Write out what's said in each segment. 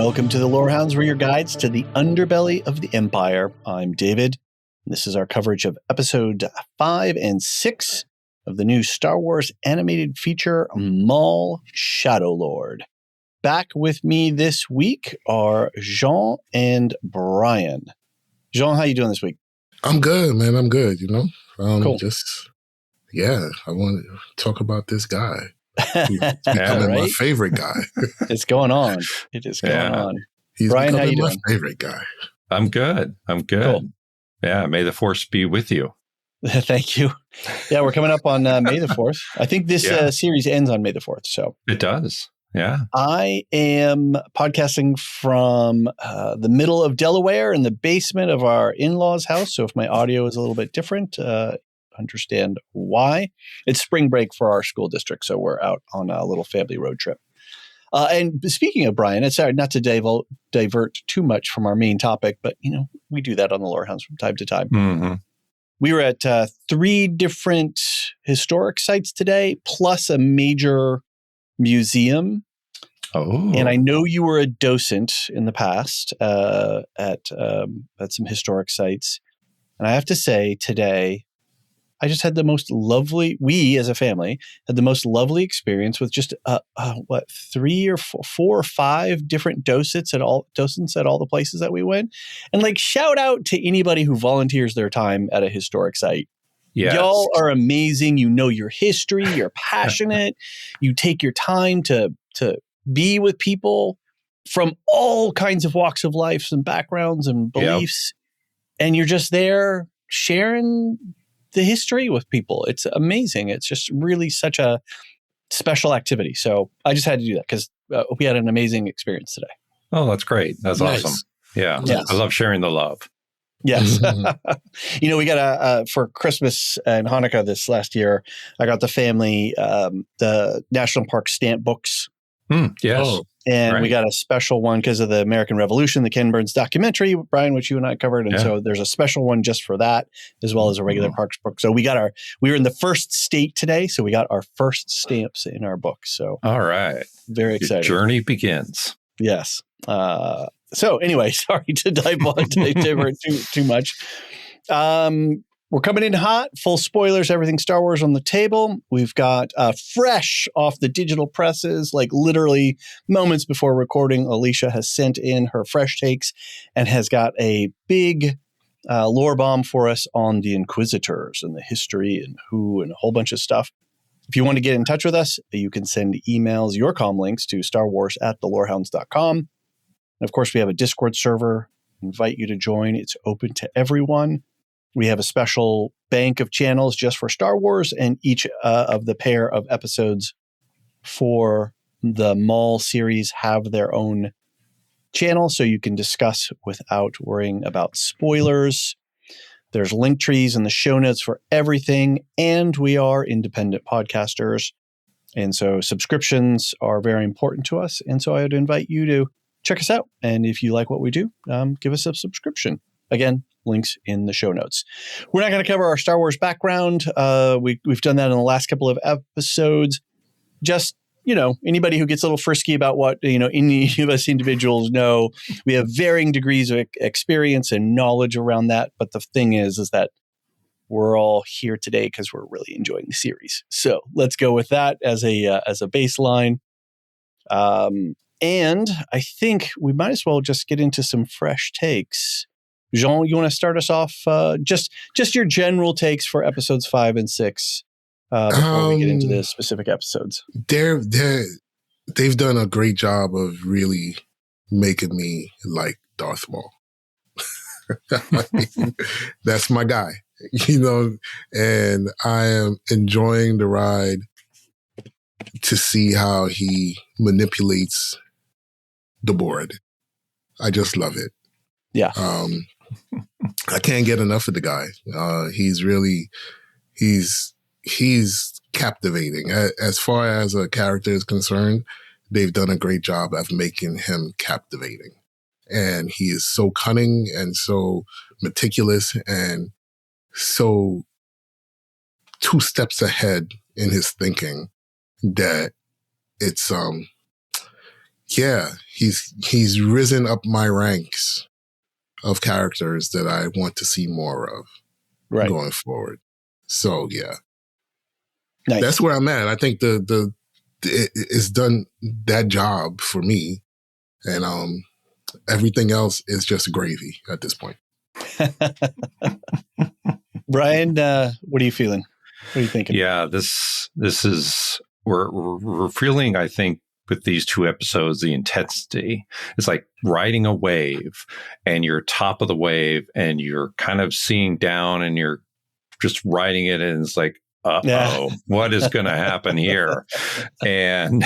Welcome to the Lorehounds. We're your guides to the underbelly of the Empire. I'm David. This is our coverage of episode 5 and 6 of the new Star Wars animated feature, Maul, Shadow Lord. Back with me this week are Jean and Bryan. Jean, how you doing this week? I'm good, man. I'm good, you know? Cool. I want to talk about this guy. He's becoming my favorite guy. It's going on. It is going on. He's Bryan, how you becoming doing? my favorite guy. I'm good. Cool. Yeah, may the Force be with you. Thank you. Yeah, we're coming up on May the 4th. I think this series ends on May the 4th. So it does. Yeah. I am podcasting from the middle of Delaware in the basement of our in-laws' house. So if my audio is a little bit different, understand why. It's spring break for our school district, so we're out on a little family road trip. And speaking of Bryan, it's not to divert too much from our main topic, but we do that on the Lorehounds from time to time. Mm-hmm. We were at 3 different historic sites today, plus a major museum. Oh. And I know you were a docent in the past at some historic sites. And I have to say today, I just had the most lovely, we as a family had the most lovely experience with just 3 or 4 or 5 different docents at all the places that we went. And shout out to anybody who volunteers their time at a historic site. Yes. Y'all are amazing. You know your history. You're passionate. You take your time to be with people from all kinds of walks of life and backgrounds and beliefs. Yep. And you're just there sharing the history with people. It's amazing. It's just really such a special activity. So I just had to do that because we had an amazing experience today. Oh, that's great. That's nice. Awesome. Yeah. Yes. I love sharing the love. Yes. We got for Christmas and Hanukkah this last year, I got the family the National Park stamp books. Yes. Oh, and we got a special one because of the American Revolution, the Ken Burns documentary, Bryan, which you and I covered. And so there's a special one just for that, as well as a regular Parks book. So we were in the first state today. So we got our first stamps in our book. So all right. Very exciting. Your journey begins. Yes. So anyway, sorry to divert too much. We're coming in hot, full spoilers, everything Star Wars on the table. We've got fresh off the digital presses, literally moments before recording, Elysia has sent in her fresh takes and has got a big lore bomb for us on the Inquisitors and the history and who and a whole bunch of stuff. If you want to get in touch with us, you can send emails, your comm links to starwars@thelorehounds.com. And of course, we have a Discord server. I invite you to join. It's open to everyone. We have a special bank of channels just for Star Wars, and each of the pair of episodes for the Maul series have their own channel, so you can discuss without worrying about spoilers. There's link trees in the show notes for everything, and we are independent podcasters, and so subscriptions are very important to us, and so I would invite you to check us out, and if you like what we do, give us a subscription. Again, links in the show notes. We're not going to cover our Star Wars background. We've done that in the last couple of episodes. Just, anybody who gets a little frisky about what, any of us individuals know, we have varying degrees of experience and knowledge around that. But the thing is that we're all here today because we're really enjoying the series. So let's go with that as a baseline. And I think we might as well just get into some fresh takes. Jean, you want to start us off? Just your general takes for episodes 5 and 6 before we get into the specific episodes. They've done a great job of really making me like Darth Maul. That's my guy, and I am enjoying the ride to see how he manipulates the board. I just love it. Yeah. I can't get enough of the guy. He's captivating. As far as a character is concerned, they've done a great job of making him captivating. And he is so cunning and so meticulous and so 2 steps ahead in his thinking that yeah, he's risen up my ranks of characters that I want to see more of going forward. So yeah, that's where I'm at. I think it's done that job for me, and everything else is just gravy at this point. Bryan, what are you feeling? What are you thinking? Yeah, this is we're feeling, I think, with these two episodes, the intensity. It's like riding a wave, and you're top of the wave, and you're kind of seeing down, and you're just riding it, and it's like, what is going to happen here? And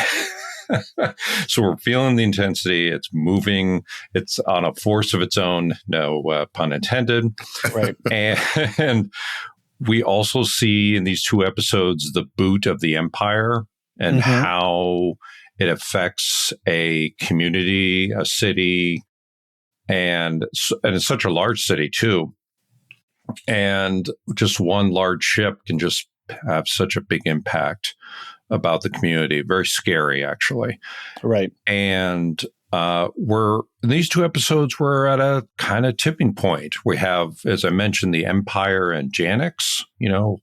so we're feeling the intensity. It's moving. It's on a force of its own. No pun intended. Right. And we also see in these two episodes the boot of the Empire and how it affects a community, a city, and it's such a large city too. And just one large ship can just have such a big impact about the community. Very scary, actually. Right. And in these two episodes, we're at a kind of tipping point. We have, as I mentioned, the Empire and Janix,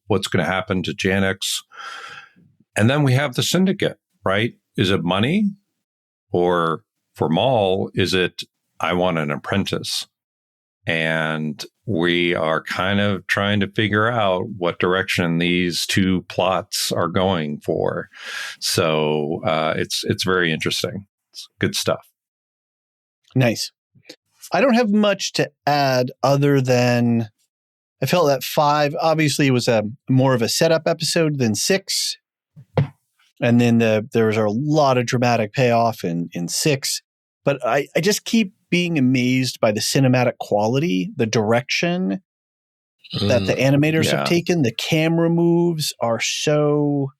what's going to happen to Janix. And then we have the Syndicate, right? Is it money? Or for Maul, is it, I want an apprentice? And we are kind of trying to figure out what direction these two plots are going for. So it's very interesting. It's good stuff. Nice. I don't have much to add other than I felt that 5 obviously was more of a setup episode than 6. And then there was a lot of dramatic payoff in 6. But I just keep being amazed by the cinematic quality, the direction that the animators have taken. The camera moves are so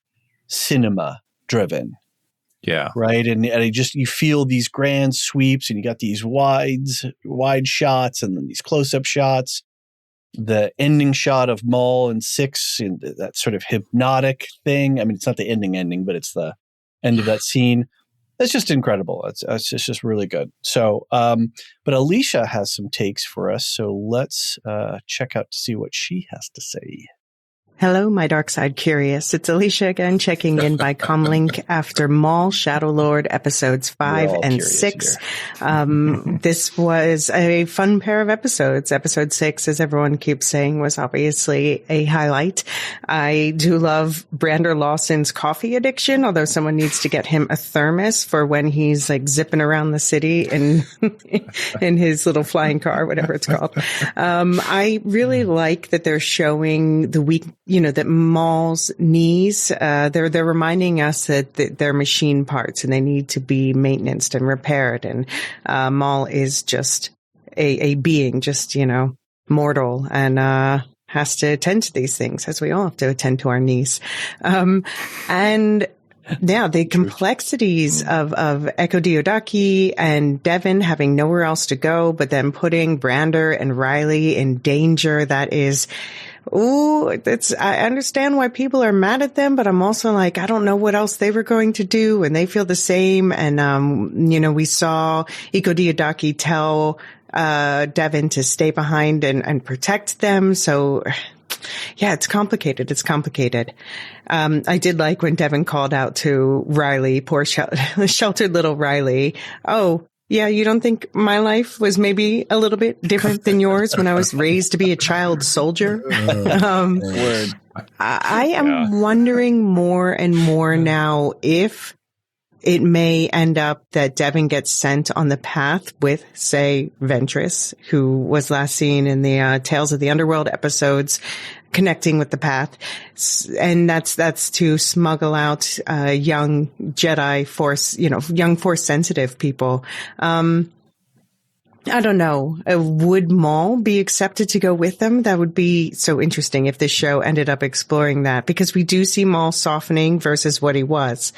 cinema driven. Yeah. Right. And you feel these grand sweeps, and you got these wide shots, and then these close-up shots. The ending shot of Maul in 6, and that sort of hypnotic thing. I mean, it's not the ending, but it's the end of that scene. It's just incredible. It's just really good. So, but Elysia has some takes for us. So let's check out to see what she has to say. Hello, my dark side curious. It's Elysia again, checking in by comlink after Maul Shadow Lord episodes 5 and 6. This was a fun pair of episodes. Episode 6, as everyone keeps saying, was obviously a highlight. I do love Brander Lawson's coffee addiction, although someone needs to get him a thermos for when he's like zipping around the city in his little flying car, whatever it's called. I really like that they're showing the weak, that Maul's knees, they're reminding us that they're machine parts and they need to be maintained and repaired. And Maul is just a being, just, mortal, and has to attend to these things, as we all have to attend to our knees. And yeah, the complexities of Echo Daki and Devon having nowhere else to go, but then putting Brander and Riley in danger, that is, I understand why people are mad at them, but I'm also like, I don't know what else they were going to do, and they feel the same. And, we saw Echo Daki tell, Devon to stay behind and protect them. So yeah, it's complicated. I did like when Devon called out to Riley, poor sheltered little Riley. Oh, yeah, you don't think my life was maybe a little bit different than yours when I was raised to be a child soldier? I am wondering more and more now if it may end up that Devon gets sent on the path with, say, Ventress, who was last seen in the Tales of the Underworld episodes, connecting with the path. And that's to smuggle out young Jedi Force, young Force sensitive people. I don't know. Would Maul be accepted to go with them? That would be so interesting if this show ended up exploring that, because we do see Maul softening versus what he was.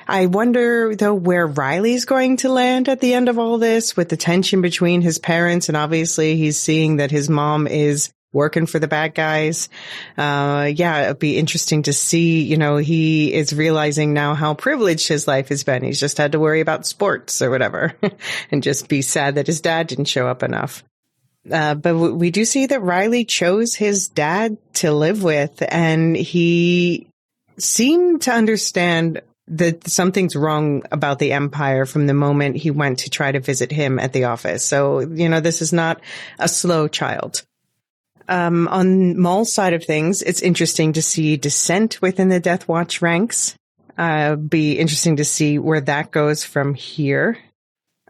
I wonder, though, where Riley's going to land at the end of all this, with the tension between his parents, and obviously he's seeing that his mom is working for the bad guys. It'd be interesting to see, he is realizing now how privileged his life has been. He's just had to worry about sports or whatever and just be sad that his dad didn't show up enough. But we do see that Riley chose his dad to live with, and he seemed to understand that something's wrong about the Empire from the moment he went to try to visit him at the office. So, this is not a slow child. On Maul's side of things, it's interesting to see dissent within the Death Watch ranks. Be interesting to see where that goes from here.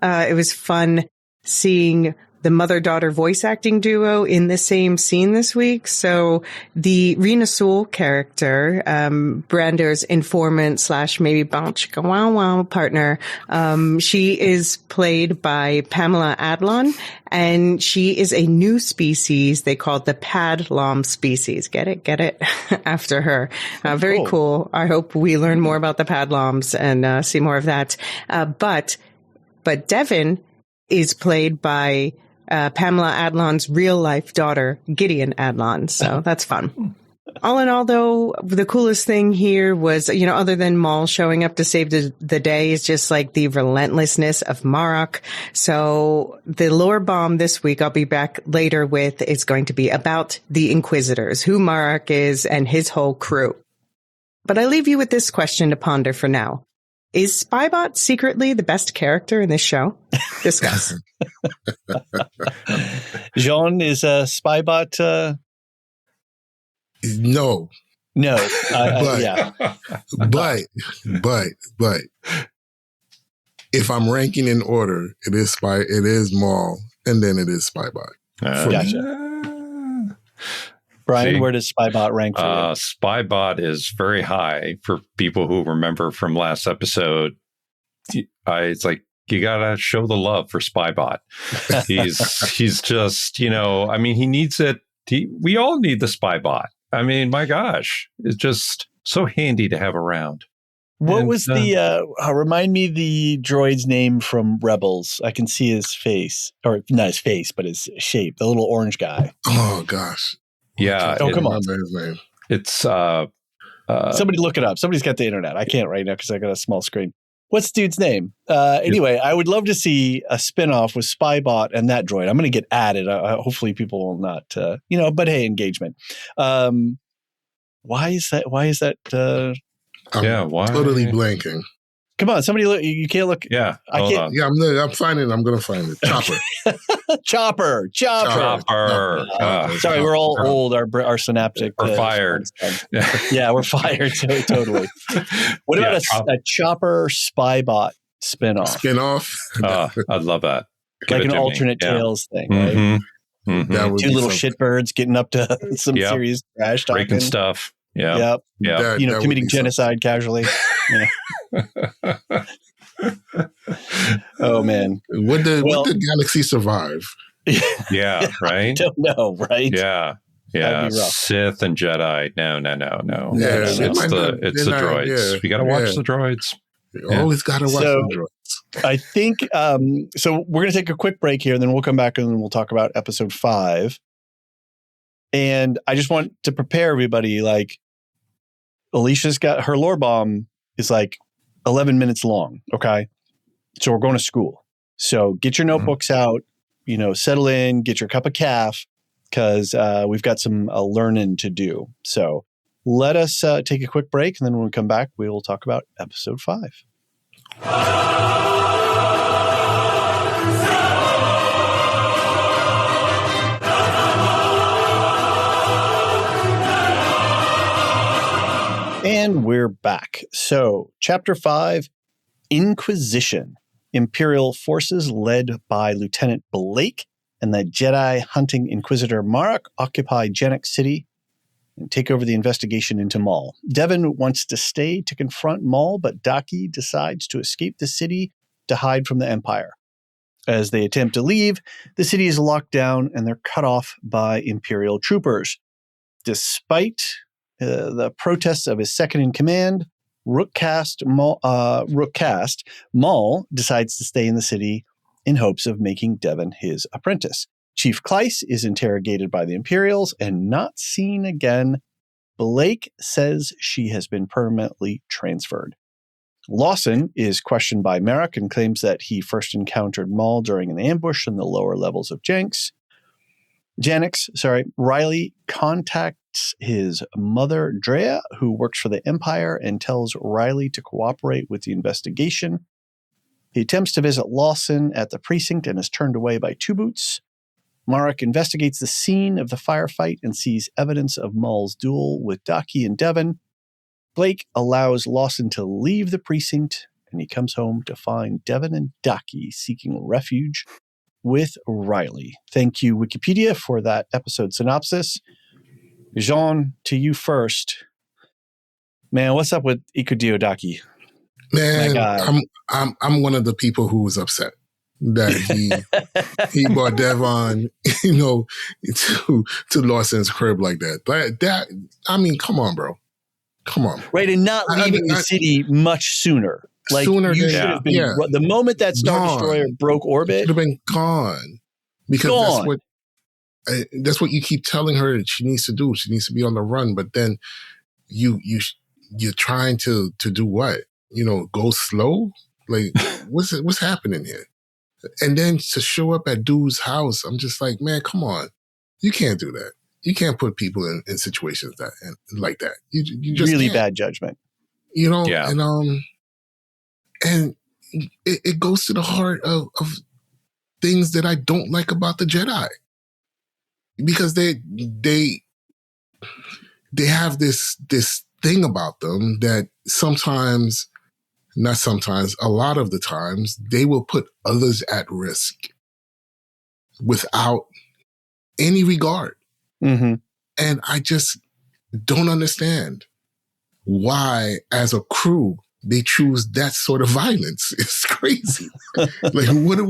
It was fun seeing the mother-daughter voice acting duo in the same scene this week. So the Rena Sewell character, Brando's informant / maybe Bonch partner, she is played by Pamela Adlon, and she is a new species. They call it the Padlom species. Get it? After her. Very cool. I hope we learn more about the Padloms and see more of that. But Devon is played by Pamela Adlon's real-life daughter, Gideon Adlon. So that's fun. All in all, though, the coolest thing here was, other than Maul showing up to save the day, is just like the relentlessness of Marrok. So the lore bomb this week, I'll be back later with, is going to be about the Inquisitors, who Marrok is and his whole crew. But I leave you with this question to ponder for now. Is Spybot secretly the best character in this show? Discuss. Jean, is Spybot? No. Yeah. But if I'm ranking in order, it is Maul, and then it is Spybot. Gotcha. Bryan, where does Spybot rank for you? Spybot is very high for people who remember from last episode. It's like, you gotta show the love for Spybot. He's just, he needs it. We all need the Spybot. I mean, my gosh, it's just so handy to have around. What was the, remind me the droid's name from Rebels? I can see his face, or not his face, but his shape, the little orange guy. Oh, gosh. Yeah. Come on. His name. It's, somebody look it up. Somebody's got the internet. I can't right now because I got a small screen. What's the dude's name? Anyway, I would love to see a spinoff with Spybot and that droid. I'm going to get added. Hopefully people will not, but hey, engagement. Why is that? I'm why? Totally blanking. Come on, somebody look. You can't look. Yeah. I can't. Yeah, I'm finding it. I'm going to find it. Chopper. Chopper. Sorry, we're all old. Our synaptic. We're fired. Yeah, we're fired. Totally. What about a Chopper Spybot spinoff? I'd love that. Like an alternate Tales thing, right? Mm-hmm. Mm-hmm. Two little shitbirds getting up to some serious trash talking. Breaking stuff. Yeah. Yep. Committing genocide casually. Oh man. Would the galaxy survive? Yeah, right? I don't know, right? Yeah. Sith and Jedi. No. Yeah, it's the droids. Yeah, we got to watch the droids. You always got to watch the droids. I think, so we're going to take a quick break here, and then we'll come back and then we'll talk about episode 5. And I just want to prepare everybody, like, Alicia's got her lore bomb is like 11 minutes long. Okay. So we're going to school. So get your notebooks out, settle in, get your cup of caf, because we've got some learning to do. So let us take a quick break. And then when we come back, we will talk about episode 5. And we're back. So, Chapter 5, Inquisition. Imperial forces led by Lieutenant Blake and the Jedi hunting Inquisitor Marrok occupy Janix City and take over the investigation into Maul. Devon wants to stay to confront Maul, but Daki decides to escape the city to hide from the Empire. As they attempt to leave, the city is locked down and they're cut off by Imperial troopers. Despite the protests of his second-in-command, Rookcast Maul decides to stay in the city in hopes of making Devon his apprentice. Chief Kleiss is interrogated by the Imperials and not seen again. Blake says she has been permanently transferred. Lawson is questioned by Marrok and claims that he first encountered Maul during an ambush in the lower levels of Janix. Riley contacts his mother, Drea, who works for the Empire, and tells Riley to cooperate with the investigation. He attempts to visit Lawson at the precinct and is turned away by Two Boots. Marrok investigates the scene of the firefight and sees evidence of Maul's duel with Daki and Devon. Blake allows Lawson to leave the precinct, and he comes home to find Devon and Daki seeking refuge with Riley. Thank you, Wikipedia, for that episode synopsis. Jean, to you first. Man, what's up with Inquisitor Daki? Man, I'm one of the people who was upset that he brought Devon, to Lawson's crib like that. I mean, come on, bro. Come on. Right, and not leaving the city much sooner. Like, you should have been, the moment that Star Destroyer broke orbit, should have been gone. Because that's what you keep telling her that she needs to do. She needs to be on the run. But then you're trying to do what? Go slow? Like, what's happening here? And then to show up at dude's house, I'm just like, man, come on. You can't do that. You can't put people in situations like that. You just really can't. Bad judgment. And it goes to the heart of things that I don't like about the Jedi, because they have this thing about them that a lot of the times, they will put others at risk without any regard. Mm-hmm. And I just don't understand why, as a crew, they choose that sort of violence. It's crazy. Like, what are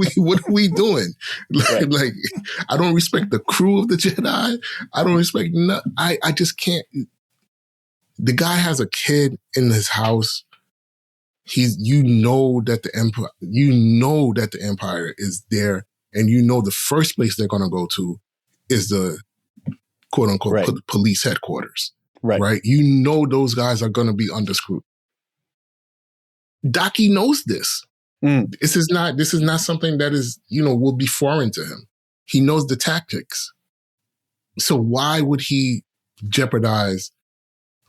we doing? Like, I don't respect the crew of the Jedi. I don't respect I just can't. The guy has a kid in his house. That the Empire is there, and the first place they're going to go to is the quote unquote police headquarters. Right? Those guys are going to be under scrutiny. Daki knows this. This is not something that is, will be foreign to him. He knows the tactics. So why would he jeopardize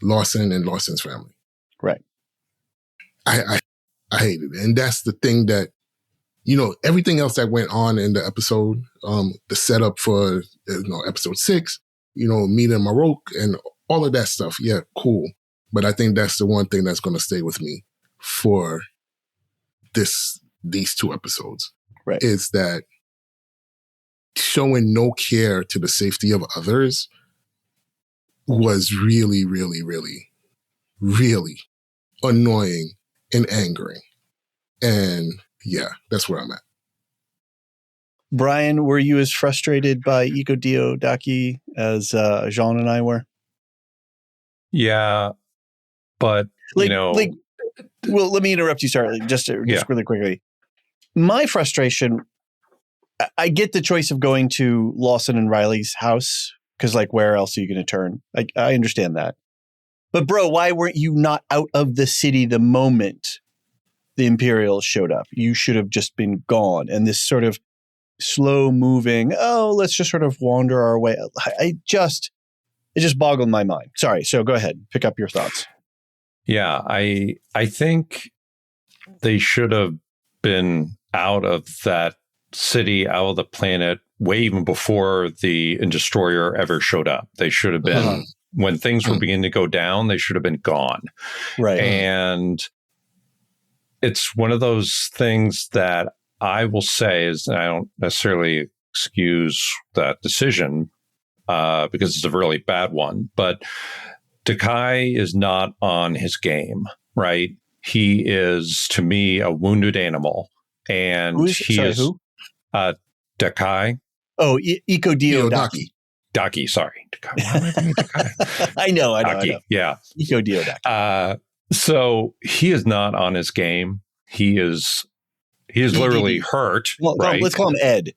Lawson and Lawson's family? Right. I hate it. And that's the thing that, everything else that went on in the episode, the setup for, episode 6, meeting Marrok and all of that stuff. Yeah, cool. But I think that's the one thing that's going to stay with me for these 2 episodes. Right. Is that showing no care to the safety of others was really, really, really, really annoying and angering. And yeah, that's where I'm at. Bryan, were you as frustrated by Inquisitor Daki as Jean and I were? Yeah, but well, let me interrupt you. Sorry, just really quickly. My frustration, I get the choice of going to Lawson and Riley's house because, where else are you going to turn? I understand that. But bro, why weren't you not out of the city the moment the Imperials showed up? You should have just been gone. And this sort of slow moving, let's just sort of wander our way. It just boggled my mind. Sorry. So go ahead, pick up your thoughts. Yeah, I think they should have been out of that city, out of the planet, way even before the Destroyer ever showed up. They should have been, when things were beginning to go down, they should have been gone. Right. And it's one of those things that I will say is, and I don't necessarily excuse that decision because it's a really bad one, but Daki is not on his game, right? He is, to me, a wounded animal. And who? Daki. Oh, Inquisitor Daki. Daki, sorry. Why am I thinking Daki? I know. Daki, yeah. Inquisitor Daki. So he is not on his game. He is literally hurt. Well, right? Let's call him Ed.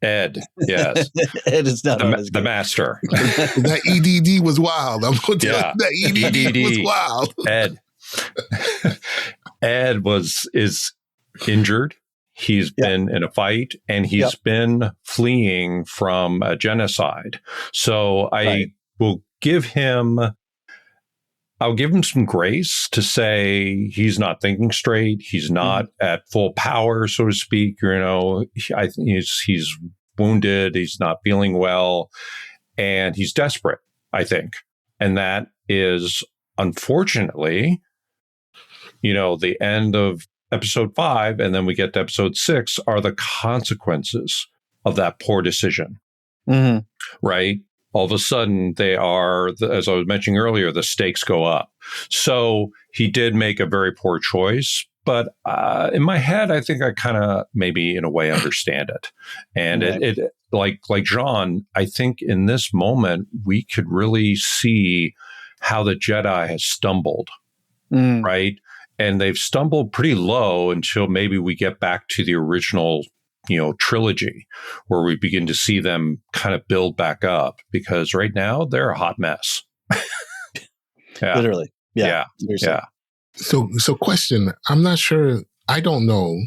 Ed, yes. Ed is not the master. That EDD was wild. I'm going to tell you, that EDD was wild. Ed is injured. He's been in a fight, and he's been fleeing from a genocide. So will give him. I'll give him some grace to say he's not thinking straight. He's not at full power, so to speak. I think he's wounded. He's not feeling well, and he's desperate, I think. And that is, unfortunately, the end of episode 5, and then we get to episode 6 are the consequences of that poor decision. Mm-hmm. Right? All of a sudden, they are, as I was mentioning earlier, the stakes go up. So he did make a very poor choice. But in my head, I think I kind of maybe in a way understand it. And it like Jean, I think in this moment, we could really see how the Jedi has stumbled, right? And they've stumbled pretty low until maybe we get back to the original trilogy, where we begin to see them kind of build back up, because right now they're a hot mess. Literally. Yeah. So question, I'm not sure, I don't know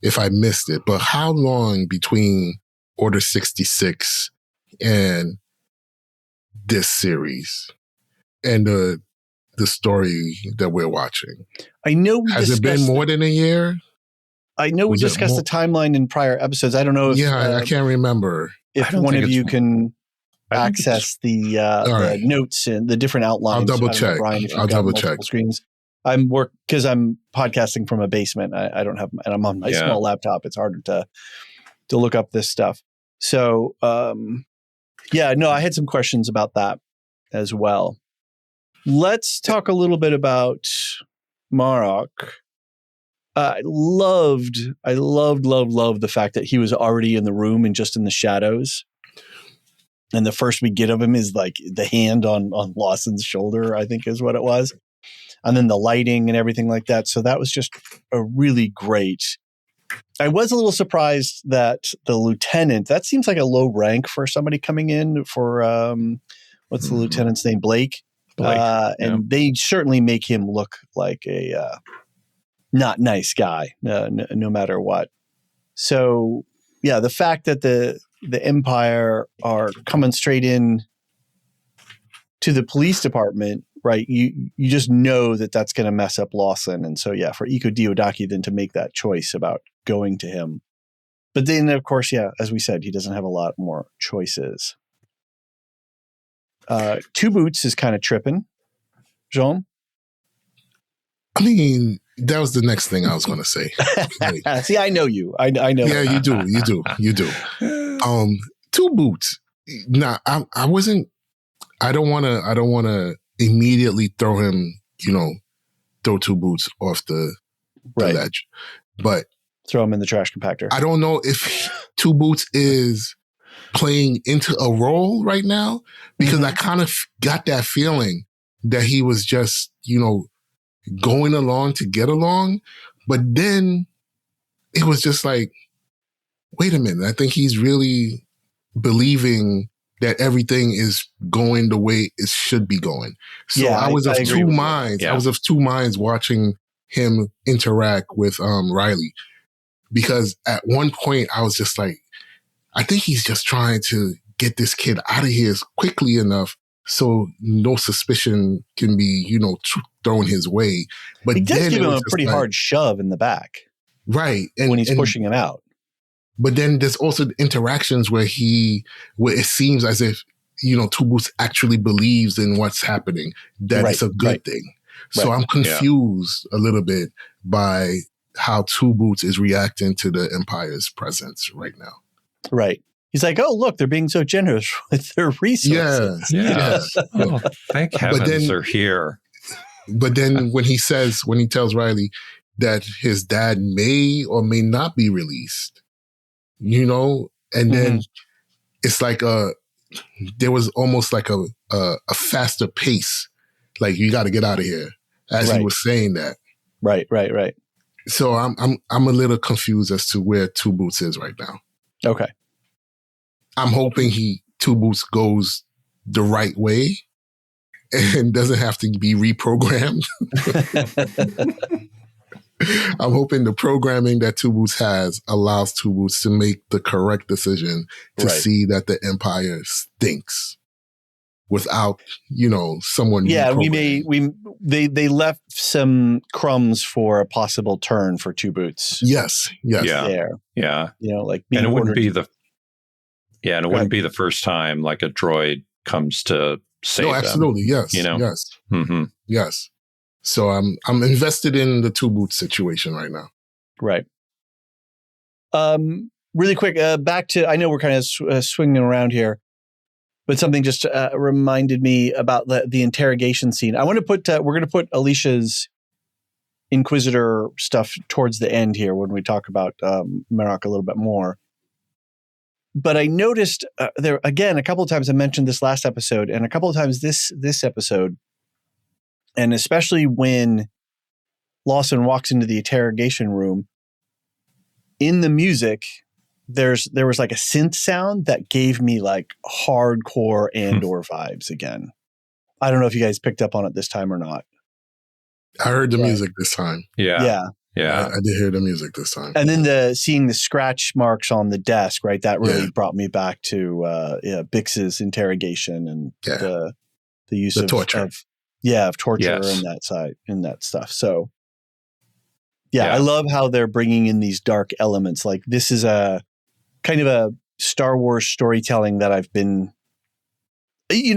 if I missed it, but how long between Order 66 and this series and the story that we're watching? I know has it been more than a year? I know we discussed the timeline in prior episodes. I don't know if... I can't remember. If one of you can access the notes and the different outlines. I'll double check. Bryan, if you've got multiple screens. Because I'm podcasting from a basement. I don't have... And I'm on my small laptop. It's harder to look up this stuff. So, I had some questions about that as well. Let's talk a little bit about Marrok. I loved the fact that he was already in the room and just in the shadows. And the first we get of him is like the hand on Lawson's shoulder, I think is what it was. And then the lighting and everything like that. So that was just a really great. I was a little surprised that the lieutenant, that seems like a low rank for somebody coming in for, what's the lieutenant's name? Blake. And they certainly make him look like a not nice guy, no matter what. So, the fact that the Empire are coming straight in to the police department, right? You just know that that's going to mess up Lawson. And so, for Iko Diodaki then to make that choice about going to him. But then, of course, as we said, he doesn't have a lot more choices. Two Boots is kind of tripping. Jean? I mean, that was the next thing I was going to say. See, I know you. I know. Yeah, you do. Two Boots. Nah, I wasn't. I don't want to immediately throw him. Throw Two Boots off the ledge, but throw him in the trash compactor. I don't know if Two Boots is playing into a role right now, because I kind of got that feeling that he was just, going along to get along. But then it was just like, wait a minute, I think he's really believing that everything is going the way it should be going. So I was of two minds. I was of two minds watching him interact with Riley, because at one point I was just like, I think he's just trying to get this kid out of here quickly enough so no suspicion can be, thrown his way. But he does give him a pretty hard shove in the back. Right. When he's pushing him out. But then there's also the interactions where it seems as if, Two Boots actually believes in what's happening, that it's a good thing. So I'm confused a little bit by how Two Boots is reacting to the Empire's presence right now. Right. He's like, oh, look, they're being so generous with their resources. Yeah. Oh, thank heavens they're here. But then when he tells Riley that his dad may or may not be released, and then it's like there was almost like a faster pace. Like, you got to get out of here, as he was saying that. Right. So I'm a little confused as to where Two Boots is right now. Okay. I'm hoping Two Boots goes the right way and doesn't have to be reprogrammed. I'm hoping the programming that Two Boots has allows Two Boots to make the correct decision to see that the Empire stinks without, someone. Yeah, they left some crumbs for a possible turn for Two Boots. Yes. There. Yeah. Like being and it wouldn't be wouldn't be the first time like a droid comes to save them. Absolutely. Yes. Yes. Mm-hmm. Yes. So I'm invested in the Two Boots situation right now. Right. Really quick, back to, I know we're kind of swinging around here, but something just reminded me about the interrogation scene. I want to we're going to put Alicia's Inquisitor stuff towards the end here when we talk about Marrok a little bit more. But I noticed there, again, a couple of times I mentioned this last episode and a couple of times this episode, and especially when Lawson walks into the interrogation room, in the music, there was like a synth sound that gave me like hardcore Andor vibes again. I don't know if you guys picked up on it this time or not. I heard the music this time. Yeah. I did hear the music this time. And then seeing the scratch marks on the desk, right? That really brought me back to Bix's interrogation and the use of torture. Of torture and that stuff. So I love how they're bringing in these dark elements. Like this is a kind of a Star Wars storytelling that I've been, you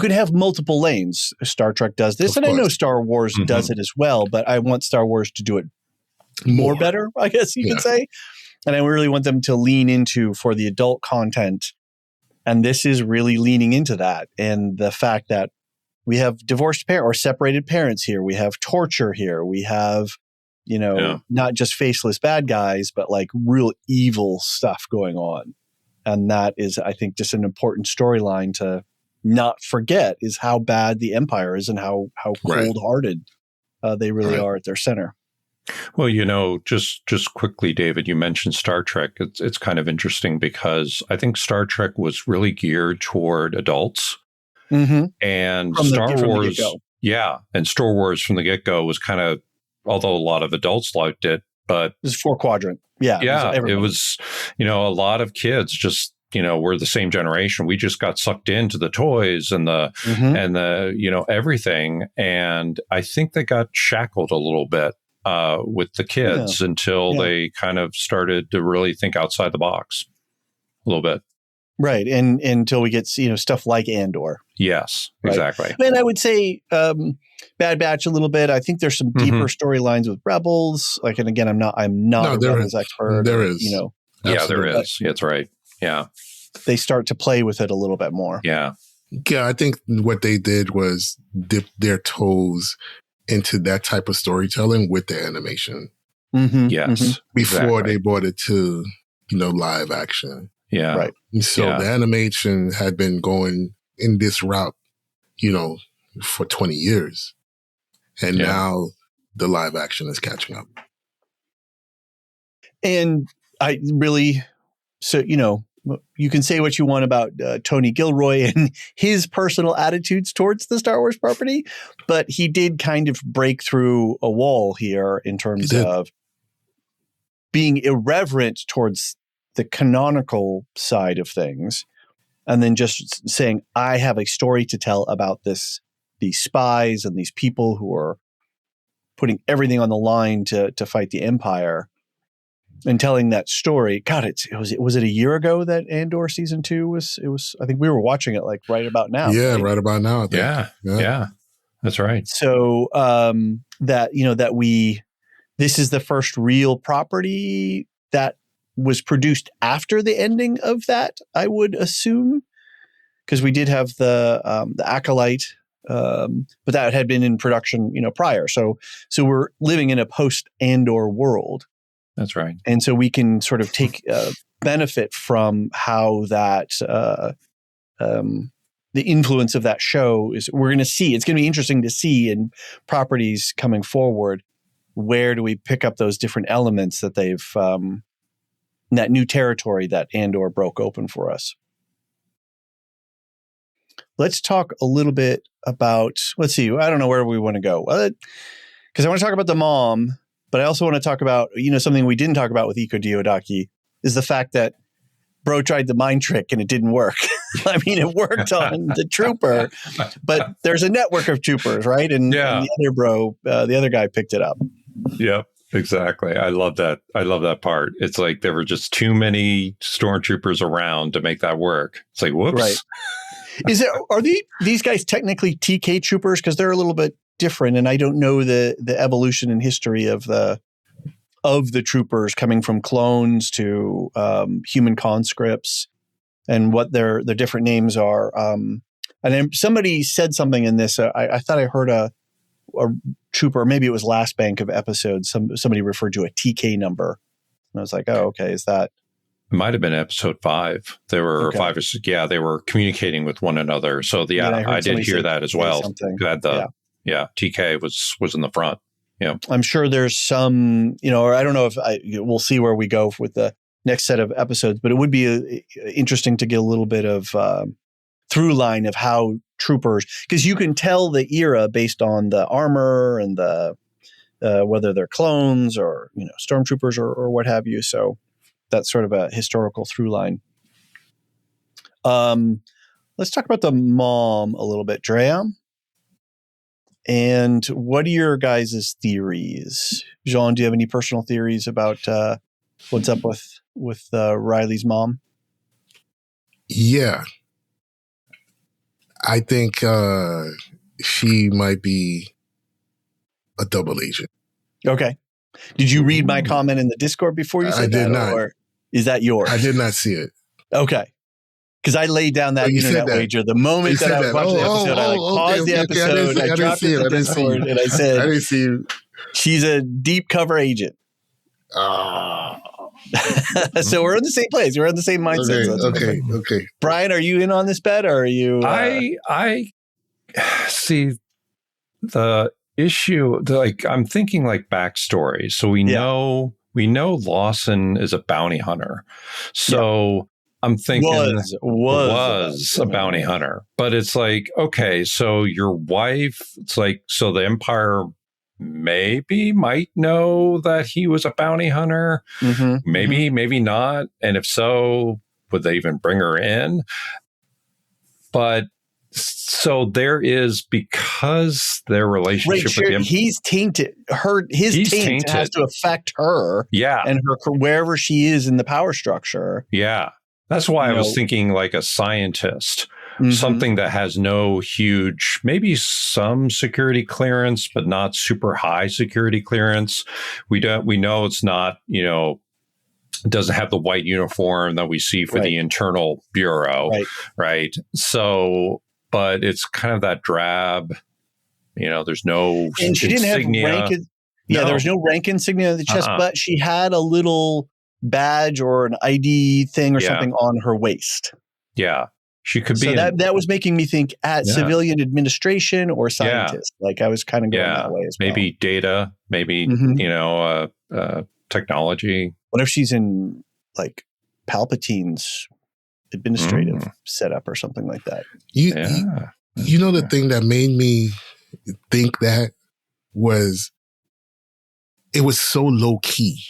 can have multiple lanes. Star Trek does this, and I know Star Wars does it as well, but I want Star Wars to do it more better, I guess you could say. And I really want them to lean into for the adult content. And this is really leaning into that. And the fact that we have divorced or separated parents here. We have torture here. We have, not just faceless bad guys, but like real evil stuff going on. And that is, I think, just an important storyline to not forget is how bad the Empire is and how cold-hearted they really are at their center. Well, just quickly, David, you mentioned Star Trek. It's kind of interesting because I think Star Trek was really geared toward adults. Mm-hmm. And Star Wars, and Star Wars from the get-go was kind of, although a lot of adults liked it, but it was 4-quadrant. It was, a lot of kids just, we're the same generation. We just got sucked into the toys and the everything. And I think they got shackled a little bit with the kids until they kind of started to really think outside the box a little bit. Right. And until we get, stuff like Andor. Yes, exactly. And I would say Bad Batch a little bit. I think there's some deeper storylines with Rebels. Like, and again, I'm not a Rebels expert. There is. There is. That's right. Yeah. They start to play with it a little bit more. Yeah. Yeah. I think what they did was dip their toes into that type of storytelling with the animation. Mm-hmm. Yes. Before they brought it to, live action. Yeah. Right. So the animation had been going in this route, for 20 years. And now the live action is catching up. And I really, you can say what you want about Tony Gilroy and his personal attitudes towards the Star Wars property, but he did kind of break through a wall here in terms of being irreverent towards the canonical side of things, and then just saying, I have a story to tell about these spies and these people who are putting everything on the line to fight the Empire, and telling that story. God, was it a year ago that Andor season 2 was? It was. I think we were watching it like right about now. Yeah, right about now. I think. Yeah, that's right. So this is the first real property that was produced after the ending of that, I would assume, because we did have the Acolyte, but that had been in production, prior. So we're living in a post Andor world. That's right, and so we can sort of take benefit from how that the influence of that show is. We're going to see. It's going to be interesting to see in properties coming forward. Where do we pick up those different elements that they've in that new territory that Andor broke open for us. Let's talk a little bit about, let's see, I don't know where we want to go. Because I want to talk about the mom, but I also want to talk about, something we didn't talk about with Iko Diodaki is the fact that Bro tried the mind trick and it didn't work. I mean, it worked on the trooper, but there's a network of troopers, right? And the other bro, the other guy picked it up. Yep, exactly. I love that. I love that part. It's like there were just too many stormtroopers around to make that work. It's like, whoops. Right. Are these guys technically TK troopers? Because they're a little bit different, and I don't know the evolution and history of the troopers coming from clones to human conscripts and what their different names are. And then somebody said something in this. I thought I heard a trooper, maybe it was last bank of episodes. Somebody referred to a TK number, and I was like, "Oh, okay, is that?" It might have been episode 5. They were 5 or 6. Yeah, they were communicating with one another. So I did hear that as well. Glad TK was in the front. Yeah, I'm sure there's some, or I don't know if we'll see where we go with the next set of episodes, but it would be interesting to get a little bit of through line of how troopers, because you can tell the era based on the armor and the whether they're clones or stormtroopers or what have you. So that's sort of a historical through line. Let's talk about the mom a little bit, Drea. And what are your guys' theories? Jean, do you have any personal theories about what's up with Riley's mom? Yeah. I think she might be a double agent. Okay. Did you read my comment in the Discord before you said that? I did not. Or is that yours? I did not see it. Okay. Because I laid down that internet wager the moment that I was watching the episode. I paused the episode, I dropped it in the Discord, and I said, I didn't see it. She's a deep cover agent. So we're in the same place. We're in the same mindset. Okay. Bryan, are you in on this bet, or are you? I see the issue. I'm thinking like backstory. So we know Lawson is a bounty hunter. So I'm thinking was a bounty hunter, but it's like, okay, so your wife, it's like, so the Empire might know that he was a bounty hunter. Mm-hmm. Maybe not. And if so, would they even bring her in? But so there is, because their relationship with him, he's tainted. His taint has to affect her. Yeah. And her wherever she is in the power structure. Yeah. That's why I was thinking like a scientist, something that has no huge, maybe some security clearance, but not super high security clearance. We know it's not, doesn't have the white uniform that we see for the internal bureau. Right. So, but it's kind of that drab, there's no and she didn't insignia. Have rank. There was no rank insignia on the chest, but she had a little badge or an ID thing or something on her waist. Yeah. She could be. So that was making me think at civilian administration or scientist. Like I was kind of going that way as well. Maybe data, maybe, technology. What if she's in like Palpatine's administrative setup or something like that? You know, the thing that made me think that was, it was so low key.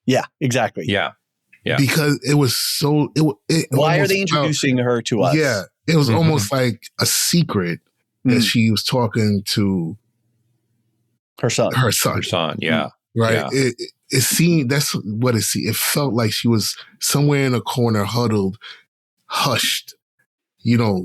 Yeah, exactly. Yeah. Because it was so. Why are they introducing her to us? Yeah, it was almost like a secret that she was talking to her son. Her son, yeah, right. Yeah. It seemed, that's what it seemed. It felt like she was somewhere in a corner, huddled, hushed,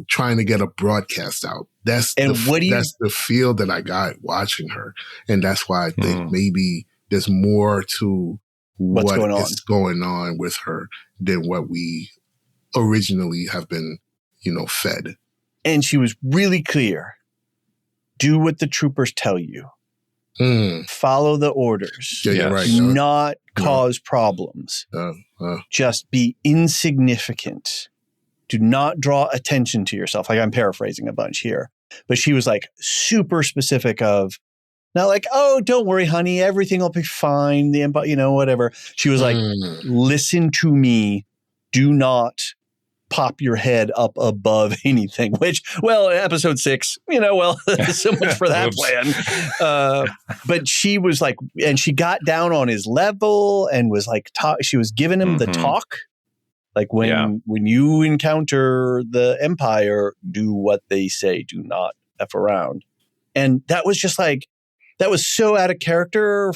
trying to get a broadcast out. That's the feel that I got watching her, and that's why I think maybe there's more to what is going on with her than what we originally have been, fed. And she was really clear. Do what the troopers tell you. Follow the orders. Yeah, you're right. Do not cause problems. Just be insignificant. Do not draw attention to yourself. Like, I'm paraphrasing a bunch here. But she was like super specific of, Not like, oh, don't worry, honey, everything will be fine. The Empire, whatever. She was like, listen to me. Do not pop your head up above anything, which, well, episode 6, so much for that plan. But she was like, and she got down on his level and was like, she was giving him the talk. Like when you encounter the Empire, do what they say, do not F around. And that was just like, that was so out of character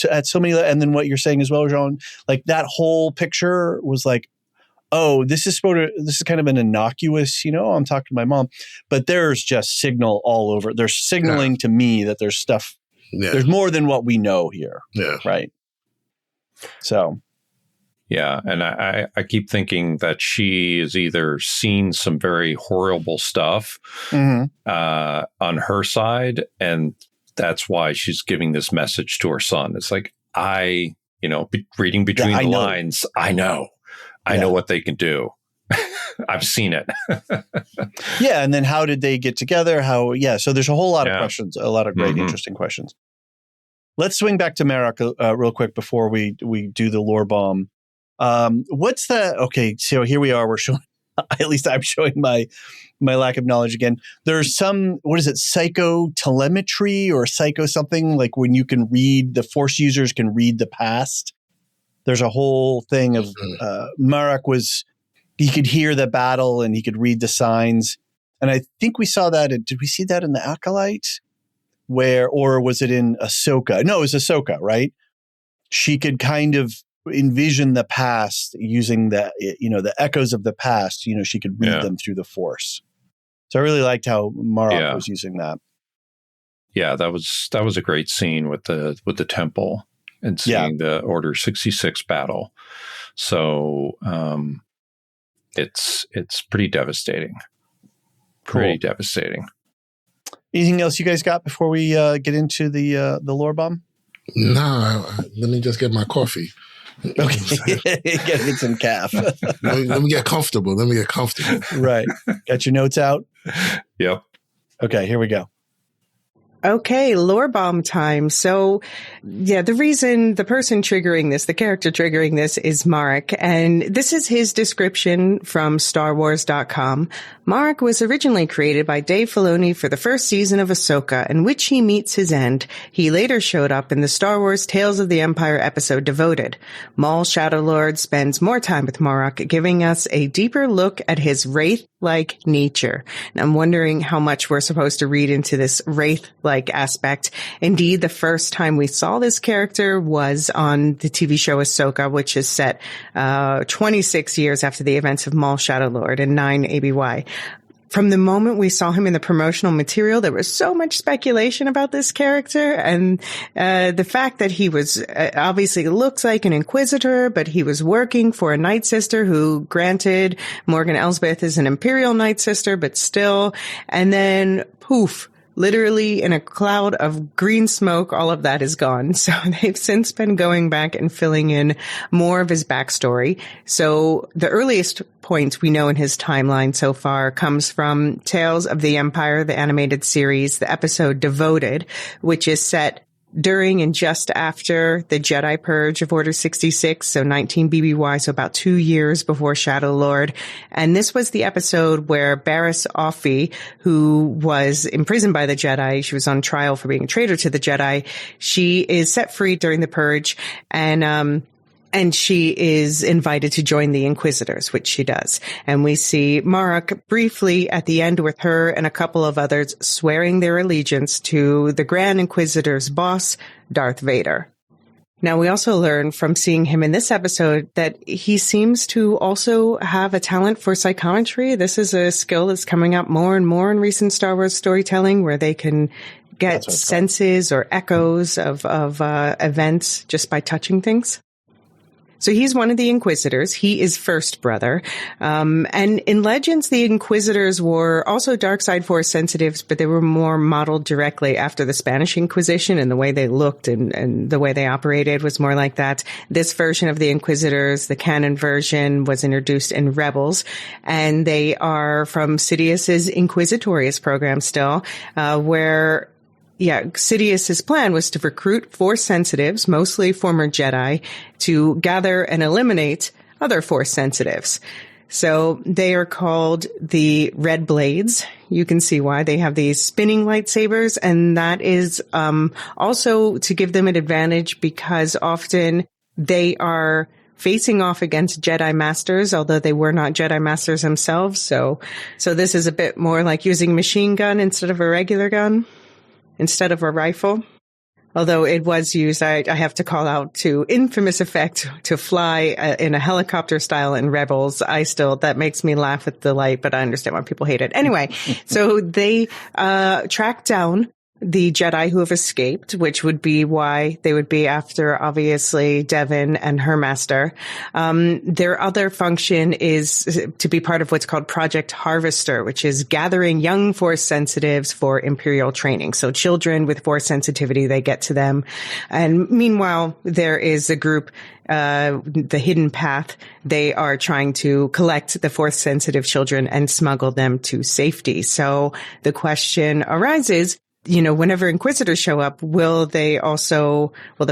at so many, and then what you're saying as well, Jean, like that whole picture was like, oh, this is kind of an innocuous, I'm talking to my mom, but there's just signal all over. They're signaling to me that there's stuff, there's more than what we know here. Yeah. Right. So. Yeah. And I keep thinking that she has either seen some very horrible stuff on her side, and that's why she's giving this message to her son. It's like, reading between the lines, I know what they can do. I've seen it. Yeah. And then how did they get together? So there's a whole lot of questions, a lot of great, interesting questions. Let's swing back to Marrok real quick before we do the lore bomb. What's the, okay, so here we are, we're showing, at least I'm showing my lack of knowledge again. There's some, what is it, psychotelemetry or psycho something, like when you can read, the Force users can read the past. There's a whole thing of Marrok he could hear the battle and he could read the signs. And I think we saw that, did we see that in the Acolyte? Or was it in Ahsoka? No, it was Ahsoka, right? She could kind of envision the past using the echoes of the past. She could read them through the Force. So I really liked how Marrok was using that. Yeah, that was a great scene with the temple and seeing the Order 66 battle. So it's pretty devastating. Pretty devastating. Anything else you guys got before we get into the lore bomb? No, let me just get my coffee. Okay, get some calf. let me get comfortable. Right. Got your notes out? Yep. Okay, here we go. Okay, lore bomb time. So, the person triggering this, the character triggering this is Marrok, and this is his description from StarWars.com. Marrok was originally created by Dave Filoni for the first season of Ahsoka, in which he meets his end. He later showed up in the Star Wars Tales of the Empire episode Devoted. Maul Shadow Lord spends more time with Marrok, giving us a deeper look at his wraith-like nature. And I'm wondering how much we're supposed to read into this wraith-like aspect. Indeed, the first time we saw this character was on the TV show Ahsoka, which is set 26 years after the events of Maul Shadow Lord in 9 ABY. From the moment we saw him in the promotional material, there was so much speculation about this character, and the fact that he was obviously looks like an Inquisitor, but he was working for a Night Sister who, granted, Morgan Elsbeth is an Imperial Night Sister, but still, and then poof. Literally in a cloud of green smoke, all of that is gone. So they've since been going back and filling in more of his backstory. So the earliest point we know in his timeline so far comes from Tales of the Empire, the animated series, the episode Devoted, which is set during and just after the Jedi Purge of Order 66, so 19 BBY, so about 2 years before Shadow Lord. And this was the episode where Barriss Offee, who was imprisoned by the Jedi, she was on trial for being a traitor to the Jedi, she is set free during the Purge, and she is invited to join the Inquisitors, which she does. And we see Marrok briefly at the end with her and a couple of others swearing their allegiance to the Grand Inquisitor's boss, Darth Vader. Now, we also learn from seeing him in this episode that he seems to also have a talent for psychometry. This is a skill that's coming up more and more in recent Star Wars storytelling, where they can get senses or echoes of events just by touching things. So he's one of the Inquisitors. He is First Brother. And in Legends, the Inquisitors were also dark side Force sensitives, but they were more modeled directly after the Spanish Inquisition, and the way they looked and the way they operated was more like that. This version of the Inquisitors, the canon version, was introduced in Rebels, and they are from Sidious's Inquisitorius program still, where Sidious's plan was to recruit Force sensitives, mostly former Jedi, to gather and eliminate other Force sensitives. So they are called the Red Blades. You can see why. They have these spinning lightsabers, and that is also to give them an advantage because often they are facing off against Jedi Masters, although they were not Jedi Masters themselves. So this is a bit more like using a machine gun instead of a regular gun, instead of a rifle. Although it was used, I have to call out to infamous effect to fly in a helicopter style in Rebels. That makes me laugh with delight, but I understand why people hate it. Anyway, so they tracked down the Jedi who have escaped, which would be why they would be after, obviously, Devon and her master. Their other function is to be part of what's called Project Harvester, which is gathering young Force sensitives for Imperial training. So children with Force sensitivity, they get to them. And meanwhile, there is a group, the Hidden Path. They are trying to collect the Force sensitive children and smuggle them to safety. So the question arises, whenever Inquisitors show up, will the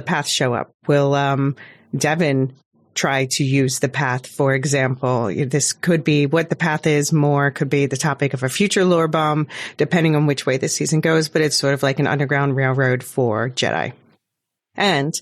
Path show up? Will Devon try to use the Path, for example? This could be what the Path is, more could be the topic of a future lore bomb, depending on which way this season goes, but it's sort of like an underground railroad for Jedi. And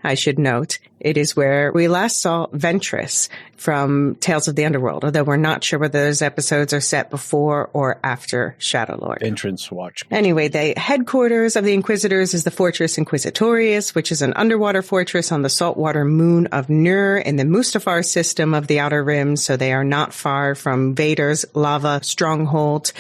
I should note, it is where we last saw Ventress from Tales of the Underworld, although we're not sure whether those episodes are set before or after Shadow Lord. Entrance watch. Anyway, the headquarters of the Inquisitors is the Fortress Inquisitorius, which is an underwater fortress on the saltwater moon of Nur in the Mustafar system of the Outer Rim, so they are not far from Vader's lava stronghold.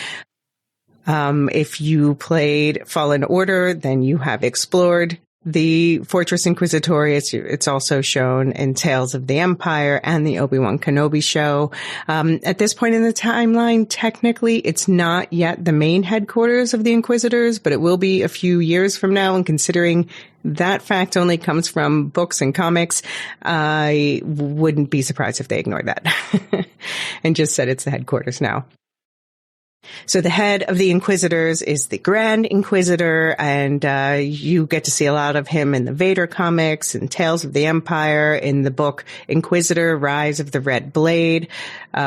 If you played Fallen Order, then you have explored the Fortress Inquisitorius. It's also shown in Tales of the Empire and the Obi-Wan Kenobi show. At this point in the timeline, technically, it's not yet the main headquarters of the Inquisitors, but it will be a few years from now. And considering that fact only comes from books and comics, I wouldn't be surprised if they ignored that and just said it's the headquarters now. So the head of the Inquisitors is the Grand Inquisitor, and you get to see a lot of him in the Vader comics and Tales of the Empire, in the book Inquisitor, Rise of the Red Blade,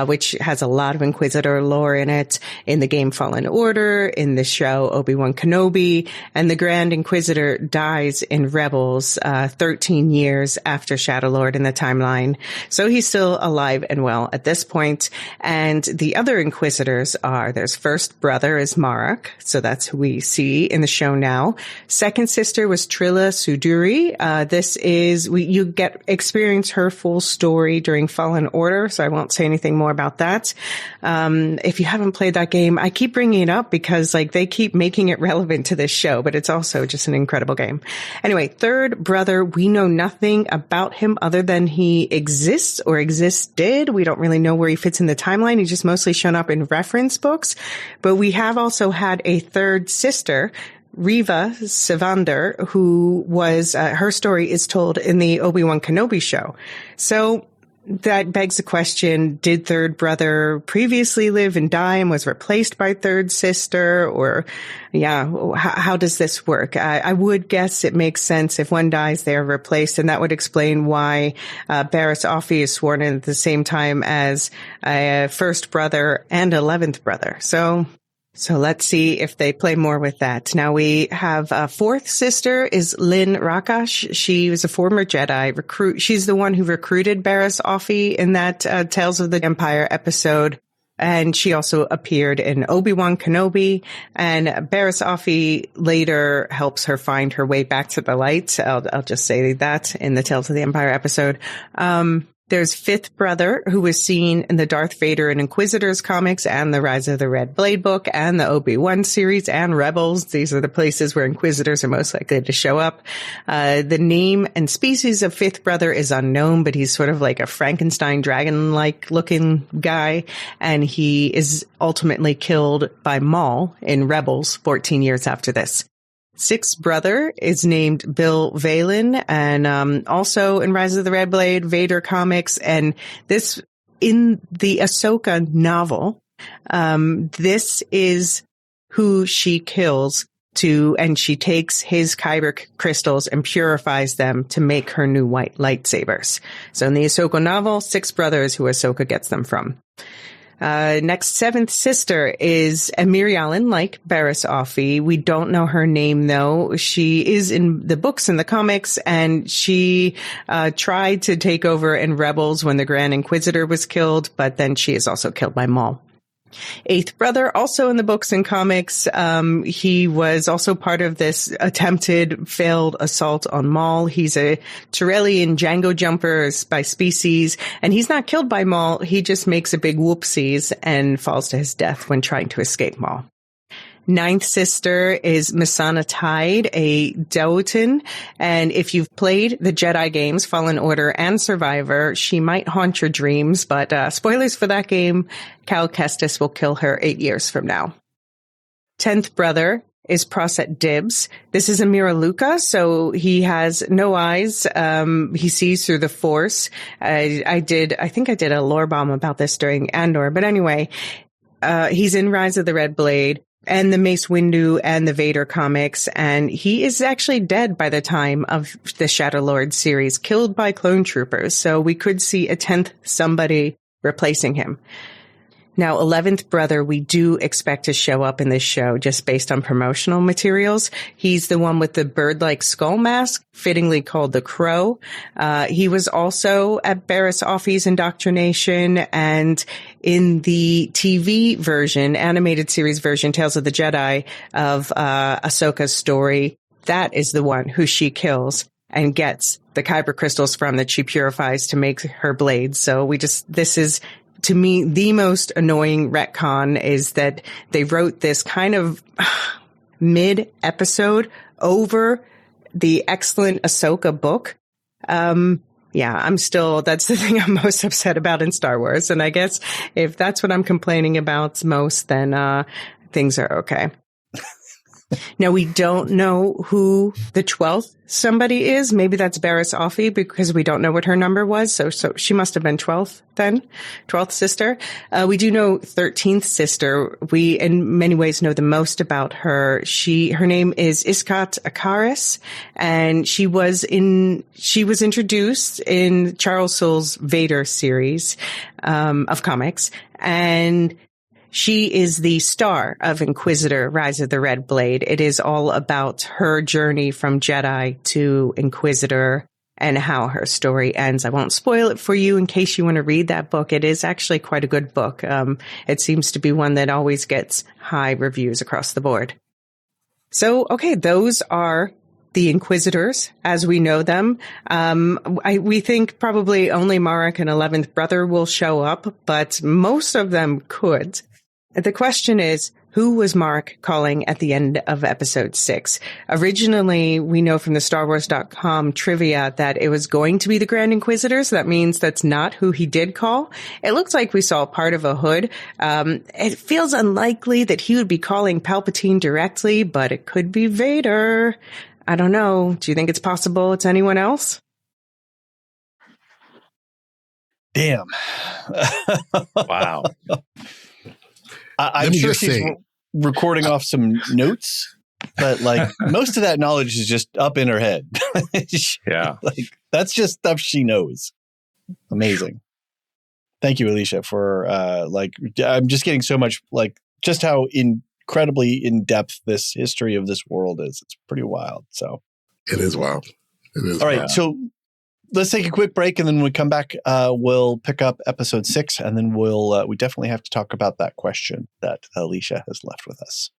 which has a lot of Inquisitor lore in it, in the game Fallen Order, in the show Obi-Wan Kenobi, and the Grand Inquisitor dies in Rebels 13 years after Shadow Lord in the timeline. So he's still alive and well at this point. And the other Inquisitors are, there's first brother is Marrok, so that's who we see in the show now. Second sister was Trilla Suduri. You experience her full story during Fallen Order, so I won't say anything more about that. If you haven't played that game, I keep bringing it up because they keep making it relevant to this show, but it's also just an incredible game. Anyway, third brother, we know nothing about him other than he exists or existed. We don't really know where he fits in the timeline. He's just mostly shown up in reference books. But we have also had a third sister, Reva Savander, who was, her story is told in the Obi-Wan Kenobi show. So that begs the question, did third brother previously live and die and was replaced by third sister? Or, how does this work? I would guess it makes sense if one dies, they are replaced, and that would explain why Barriss Offee is sworn in at the same time as first brother and 11th brother. So let's see if they play more with that. Now we have a fourth sister is Lynn Rakash. She was a former Jedi recruit. She's the one who recruited Barriss Offee in that Tales of the Empire episode. And she also appeared in Obi-Wan Kenobi, and Barriss Offee later helps her find her way back to the light. I'll just say that in the Tales of the Empire episode. There's fifth brother, who was seen in the Darth Vader and Inquisitors comics and the Rise of the Red Blade book and the Obi-Wan series and Rebels. These are the places where Inquisitors are most likely to show up. The name and species of fifth brother is unknown, but he's sort of like a Frankenstein dragon-like looking guy. And he is ultimately killed by Maul in Rebels 14 years after this. Sixth brother is named Bill Valen, and also in Rise of the Red Blade, Vader comics, and this in the Ahsoka novel. This is who she kills and she takes his kyber crystals and purifies them to make her new white lightsabers. So in the Ahsoka novel, 6 brothers who Ahsoka gets them from. Next, 7th sister is a Mirialan, like Barriss Offee. We don't know her name, though. She is in the books and the comics, and she tried to take over in Rebels when the Grand Inquisitor was killed, but then she is also killed by Maul. 8th brother, also in the books and comics. He was also part of this attempted failed assault on Maul. He's a Torellian Django jumper by species, and he's not killed by Maul. He just makes a big whoopsies and falls to his death when trying to escape Maul. 9th sister is Masana Tide, a Dotan, and if you've played the Jedi games, Fallen Order and Survivor, she might haunt your dreams, but spoilers for that game, Cal Kestis will kill her 8 years from now. 10th brother is Proset Dibbs. This is a Miraluka, so he has no eyes. He sees through the Force. I think I did a lore bomb about this during Andor, but anyway, he's in Rise of the Red Blade and the Mace Windu and the Vader comics, and he is actually dead by the time of the Shadow Lord series, killed by clone troopers, so we could see a 10th somebody replacing him. Now, 11th brother, we do expect to show up in this show just based on promotional materials. He's the one with the bird-like skull mask, fittingly called the Crow. He was also at Barriss Offee's indoctrination, and in the TV version, animated series version, Tales of the Jedi of Ahsoka's story, that is the one who she kills and gets the kyber crystals from that she purifies to make her blades. So this is, to me, the most annoying retcon is that they wrote this kind of mid-episode over the excellent Ahsoka book. That's the thing I'm most upset about in Star Wars. And I guess if that's what I'm complaining about most, then things are okay. Now, we don't know who the 12th somebody is. Maybe that's Barriss Offee because we don't know what her number was. So she must have been 12th then, 12th sister. We do know 13th sister. We, in many ways, know the most about her. Her name is Iskat Akaris, and she was introduced in Charles Soule's Vader series, of comics, and she is the star of Inquisitor Rise of the Red Blade. It is all about her journey from Jedi to Inquisitor and how her story ends. I won't spoil it for you in case you want to read that book. It is actually quite a good book. It seems to be one that always gets high reviews across the board. So, okay, those are the Inquisitors as we know them. We think probably only Marrok and 11th brother will show up, but most of them could. The question is, who was Marrok calling at the end of episode 6? Originally, we know from the StarWars.com trivia that it was going to be the Grand Inquisitors. That means that's not who he did call. It looks like we saw part of a hood. It feels unlikely that he would be calling Palpatine directly, but it could be Vader. I don't know. Do you think it's possible it's anyone else? Damn. Wow. I'm sure she's recording off some notes, but like most of that knowledge is just up in her head. Yeah. Like that's just stuff she knows. Amazing. Thank you, Elysia, for I'm just getting so much just how incredibly in depth this history of this world is. It's pretty wild. So it is wild. It is. All right. Wild. So let's take a quick break, and then when we come back, we'll pick up episode 6, and then we definitely have to talk about that question that Elysia has left with us.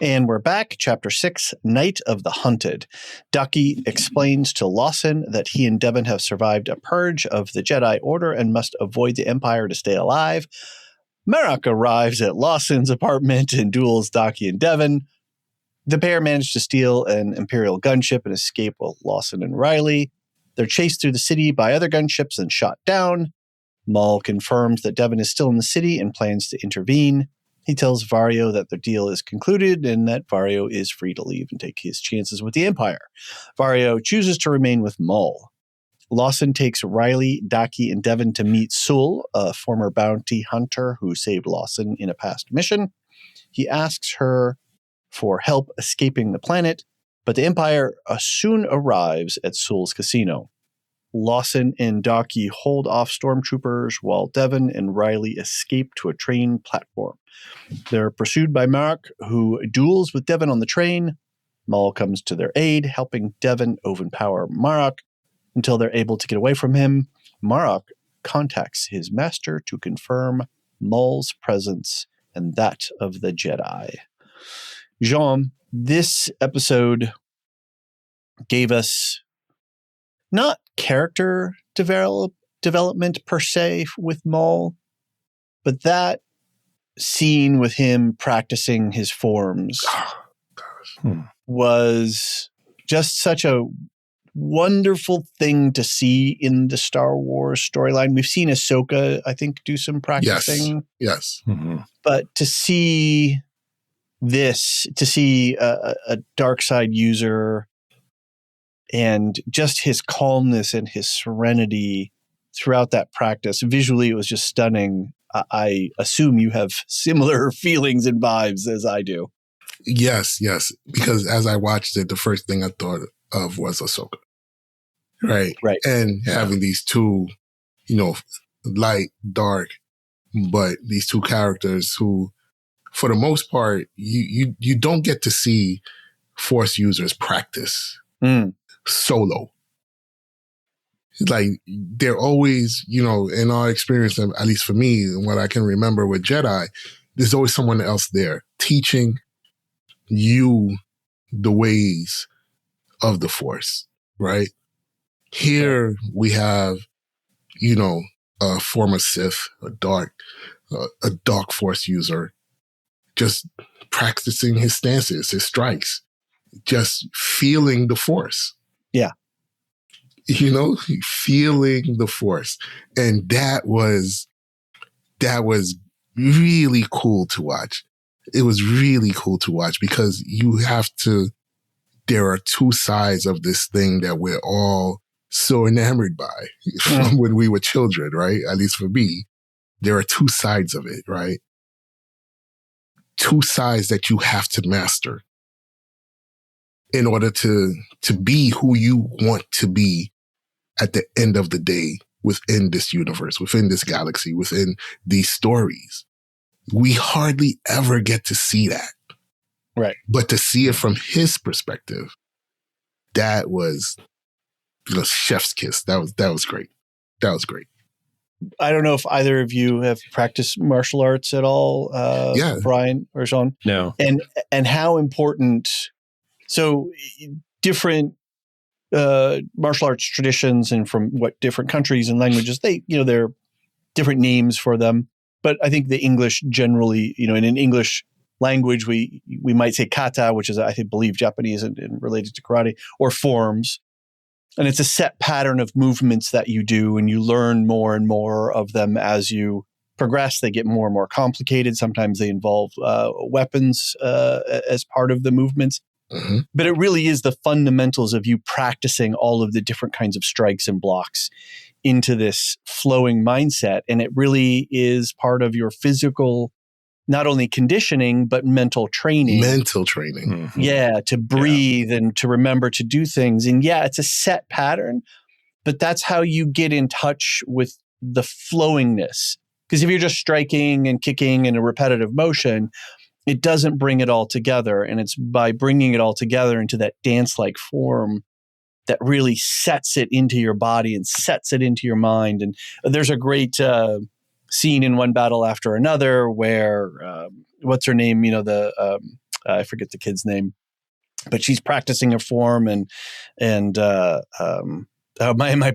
And we're back. Chapter 6, Night of the Hunted. Daki explains to Lawson that he and Devon have survived a purge of the Jedi Order and must avoid the Empire to stay alive. Marrok arrives at Lawson's apartment and duels Daki and Devon. The pair manage to steal an Imperial gunship and escape with Lawson and Riley. They're chased through the city by other gunships and shot down. Maul confirms that Devon is still in the city and plans to intervene. He tells Vario that the deal is concluded and that Vario is free to leave and take his chances with the Empire. Vario chooses to remain with Maul. Lawson takes Riley, Daki, and Devon to meet Sul, a former bounty hunter who saved Lawson in a past mission. He asks her for help escaping the planet, but the Empire soon arrives at Sul's casino. Lawson and Daki hold off stormtroopers while Devon and Riley escape to a train platform. They're pursued by Marrok, who duels with Devon on the train. Maul comes to their aid, helping Devon overpower Marrok until they're able to get away from him. Marrok contacts his master to confirm Maul's presence and that of the Jedi. Jean, this episode gave us not character development per se with Maul, but that scene with him practicing his forms was just such a wonderful thing to see in the Star Wars storyline. We've seen Ahsoka, I think, do some practicing. Yes. But to see this, to see a dark side user and just his calmness and his serenity throughout that practice, visually it was just stunning. I assume you have similar feelings and vibes as I do. Yes. Because as I watched it, the first thing I thought of was Ahsoka. Right. And having these two, light, dark, but these two characters who, for the most part, you don't get to see Force users practice solo. Like, they're always, in our experience, at least for me, and what I can remember with Jedi, there's always someone else there teaching you the ways of the Force, right? Here we have, a former Sith, a dark Force user, just practicing his stances, his strikes, just feeling the Force. Yeah. Feeling the Force. And that was really cool to watch. It was really cool to watch because there are two sides of this thing that we're all so enamored by from when we were children, right? At least for me, there are two sides of it, right? Two sides that you have to master in order to be who you want to be at the end of the day within this universe, within this galaxy, within these stories. We hardly ever get to see that. Right. But to see it from his perspective, that was chef's kiss. That was great. That was great. I don't know if either of you have practiced martial arts at all, Bryan or Jean. No. And how important, so different martial arts traditions and from what different countries and languages, there are different names for them. But I think the English generally, in an English language, we might say kata, which is, I believe, Japanese and related to karate, or forms. And it's a set pattern of movements that you do, and you learn more and more of them as you progress. They get more and more complicated. Sometimes they involve weapons as part of the movements. Mm-hmm. But it really is the fundamentals of you practicing all of the different kinds of strikes and blocks into this flowing mindset. And it really is part of your physical, not only conditioning, but mental training. Mm-hmm. Yeah, to breathe and to remember to do things. And it's a set pattern, but that's how you get in touch with the flowingness. Because if you're just striking and kicking in a repetitive motion, it doesn't bring it all together. And it's by bringing it all together into that dance-like form that really sets it into your body and sets it into your mind. And there's a great scene in One Battle After Another where, what's her name? I forget the kid's name, but she's practicing her form and my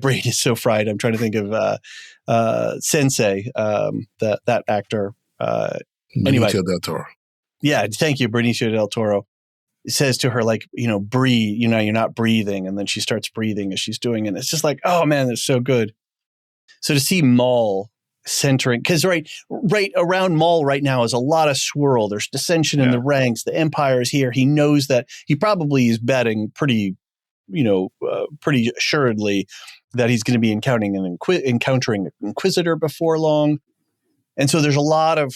brain is so fried. I'm trying to think of Sensei, that actor. Anyway. Benicio del Toro. Yeah, thank you, Benicio del Toro. It says to her, breathe, you're not breathing. And then she starts breathing as she's doing it. It's just like, oh man, that's so good. So to see Maul centering, because right around Maul right now is a lot of swirl. There's dissension in the ranks. The Empire is here. He knows that he probably is betting pretty assuredly that he's going to be encountering an Inquisitor before long. And so there's a lot of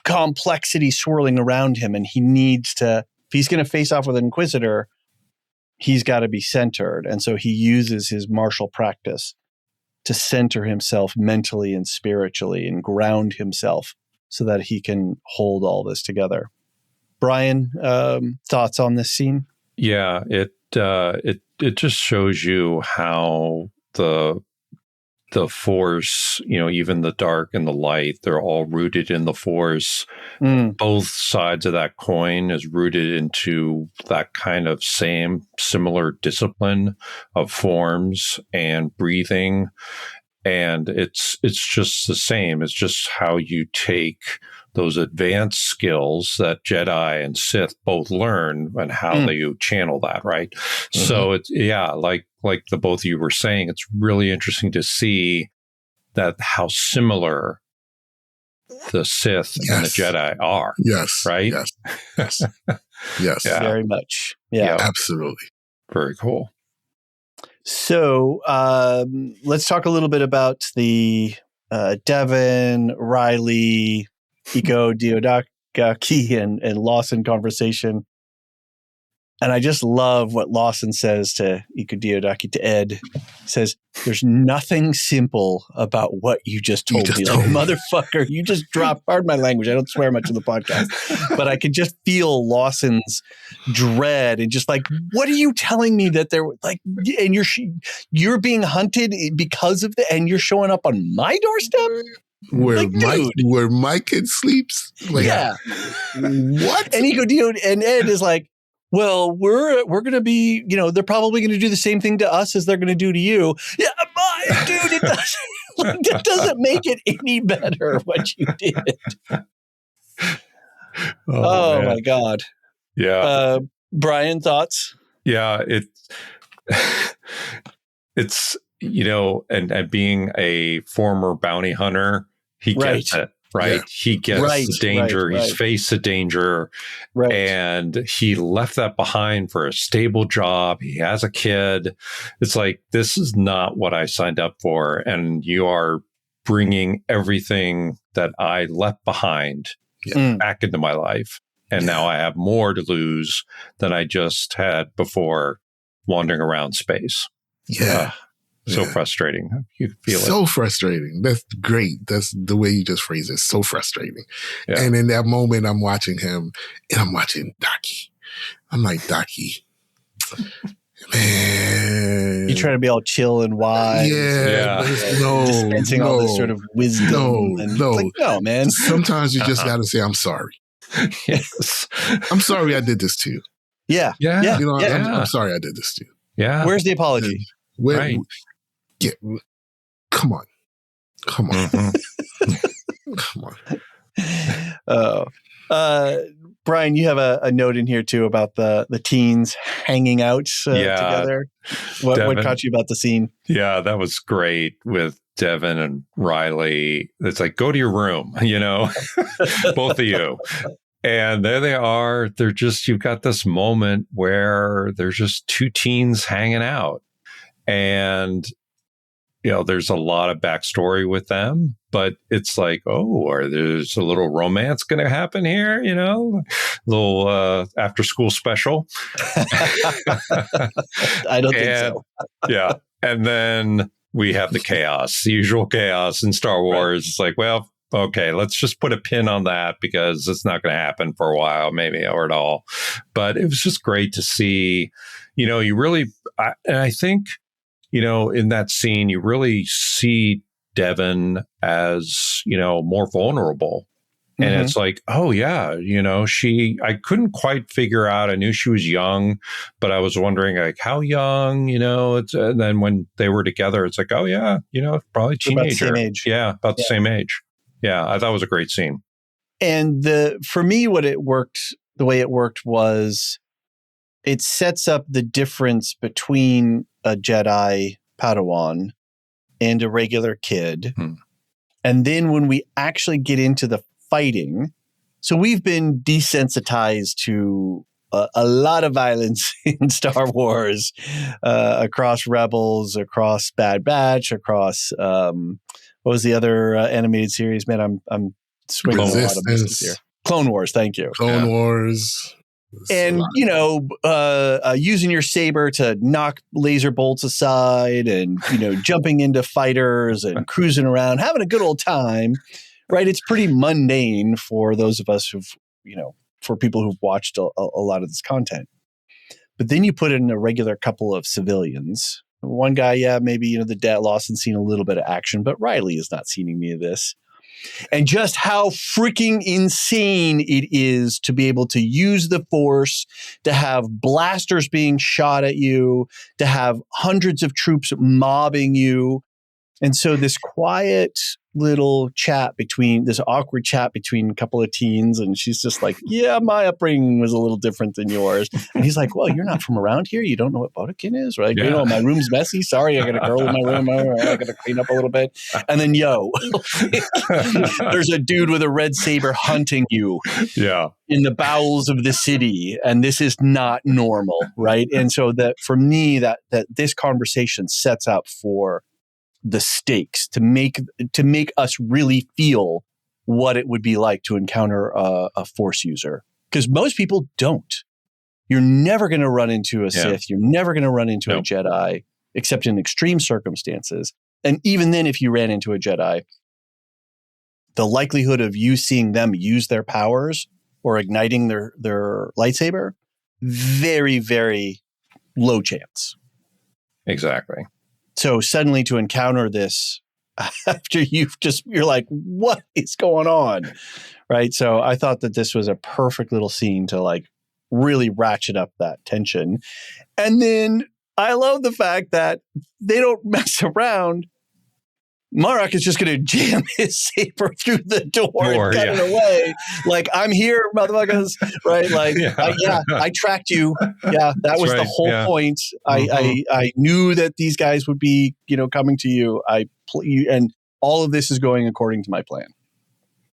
complexity swirling around him, and he needs to, if he's going to face off with an Inquisitor, he's got to be centered. And so he uses his martial practice to center himself mentally and spiritually and ground himself so that he can hold all this together. Bryan, thoughts on this scene? Yeah, it just shows you how the Force, even the dark and the light, they're all rooted in the Force. Both sides of that coin is rooted into that kind of similar discipline of forms and breathing. And it's just the same. It's just how you take those advanced skills that Jedi and Sith both learn and how they channel that, right? Mm-hmm. So it's, like the both of you were saying, it's really interesting to see that how similar the Sith and the Jedi are. Yes. Right? Yes. Yes. Yeah. Very much. Yeah. Absolutely. Very cool. So let's talk a little bit about the Devon, Riley, Iko Daki and Lawson conversation. And I just love what Lawson says to Iko Daki, to Ed. He says, there's nothing simple about what you just told me. Like, motherfucker, you just dropped, pardon my language, I don't swear much in the podcast, but I could just feel Lawson's dread and just like, what are you telling me that they're like, and you're being hunted because of and you're showing up on my doorstep? Where my kid sleeps? Like, yeah. What? And Iko and Ed is like, well, we're going to be, they're probably going to do the same thing to us as they're going to do to you. Yeah, dude, it doesn't make it any better what you did. Oh my God. Yeah. Bryan, thoughts? Yeah, it's and being a former bounty hunter, he gets it. Right. Yeah. He gets the danger. He's faced the danger. Right. And he left that behind for a stable job. He has a kid. It's like, this is not what I signed up for. And you are bringing everything that I left behind back into my life. And now I have more to lose than I just had before wandering around space. Yeah. So frustrating. You feel so frustrating. That's great. That's the way you just phrase it. So frustrating. Yeah. And in that moment, I'm watching him and I'm watching Daki. I'm like, Daki, man. You try to be all chill and wise. Yeah. Dispensing all this sort of wisdom. No, man. Sometimes you just got to say, I'm sorry. Yes. I'm sorry I did this to you. Yeah. I'm sorry I did this to you. Yeah. Where's the apology? Right. Come on. Mm-hmm. Come on. Bryan, you have a note in here too about the teens hanging out together. What caught you about the scene? Yeah, that was great with Devon and Riley. It's like, go to your room, both of you. And there they are. They're just, you've got this moment where there's just two teens hanging out. And, there's a lot of backstory with them, but it's like, there's a little romance going to happen here, little after school special. I don't think so. Yeah. And then we have the usual chaos in Star Wars. Right. It's like, well, okay, let's just put a pin on that because it's not going to happen for a while, maybe, or at all. But it was just great to see, you really, and I think, in that scene, you really see Devon as, more vulnerable. And it's like, I couldn't quite figure out. I knew she was young, but I was wondering, like, how young, and then when they were together, it's like, probably teenager. About the same age. Yeah, about the same age. Yeah, I thought it was a great scene. And for me, the way it worked was it sets up the difference between a Jedi Padawan and a regular kid. And then when we actually get into the fighting, so we've been desensitized to a lot of violence in Star Wars, across Rebels, across Bad Batch, across what was the other animated series? Man, I'm swinging a lot of misses here. Clone Wars, thank you. Clone Wars. And, using your saber to knock laser bolts aside and, jumping into fighters and cruising around, having a good old time, right? It's pretty mundane for those of us who've, for people who've watched a lot of this content. But then you put in a regular couple of civilians. One guy, maybe, the dad Lawson's seen a little bit of action, but Riley has not seen any of this. And just how freaking insane it is to be able to use the Force, to have blasters being shot at you, to have hundreds of troops mobbing you. And so this quiet little awkward chat between a couple of teens, and she's just like, yeah, my upbringing was a little different than yours. And he's like, well, you're not from around here. You don't know what Bodekin is, right? Yeah. My room's messy. Sorry, I got a girl in my room. I got to clean up a little bit. And then, there's a dude with a red saber hunting you in the bowels of the city. And this is not normal, right? And so that for me, that this conversation sets up for the stakes to make us really feel what it would be like to encounter a Force user. Because most people don't. You're never going to run into a Sith. You're never going to run into a Jedi, except in extreme circumstances. And even then, if you ran into a Jedi, the likelihood of you seeing them use their powers or igniting their lightsaber, very, very low chance. Exactly. So suddenly to encounter this after you're like, what is going on? Right. So I thought that this was a perfect little scene to like really ratchet up that tension. And then I love the fact that they don't mess around. Marrok is just going to jam his saber through the door and cut it away. Like, I'm here, motherfuckers. Right? Like, I tracked you. Yeah, that was the whole point. I knew that these guys would be, coming to you. And all of this is going according to my plan.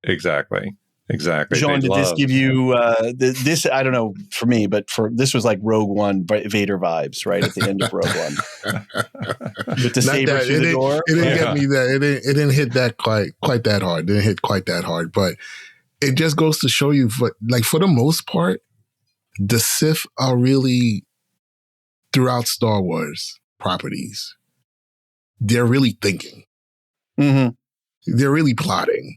Exactly. Jean, did this give you this? I don't know for me, but this was like Rogue One Vader vibes, right at the end of Rogue One, with the saber through the door. It didn't get me that. It didn't hit that quite that hard. It didn't hit quite that hard, but it just goes to show you, for the most part, the Sith are really throughout Star Wars properties. They're really thinking. Mm-hmm. They're really plotting.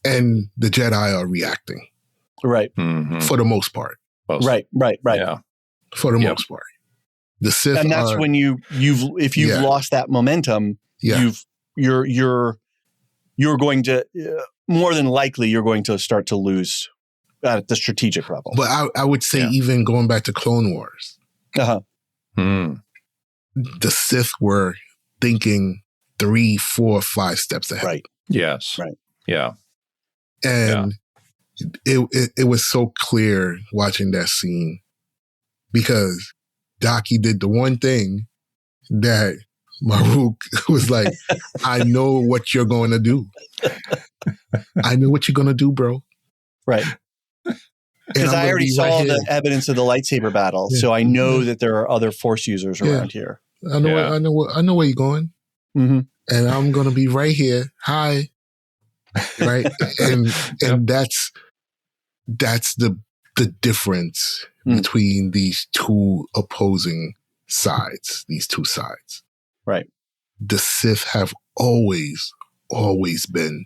And the Jedi are reacting. Right. Mm-hmm. For the most part. Right. Yeah. For the most part. The Sith and that's when you've lost that momentum, you're going to more than likely you're going to start to lose at the strategic level. But I would say even going back to Clone Wars, the Sith were thinking 3, 4, 5 steps ahead. Right. Yes. Right. Yeah. And it was so clear watching that scene, because Daki did the one thing that Marrok was like, I know what you're going to do. I know what you're going to do, bro. Right. Because I already saw the evidence of the lightsaber battle, so I know that there are other Force users around here. I know where you're going. Mm-hmm. And I'm going to be right here. Hi. Right. and that's the difference between these two opposing sides, these two sides. Right. The Sith have always been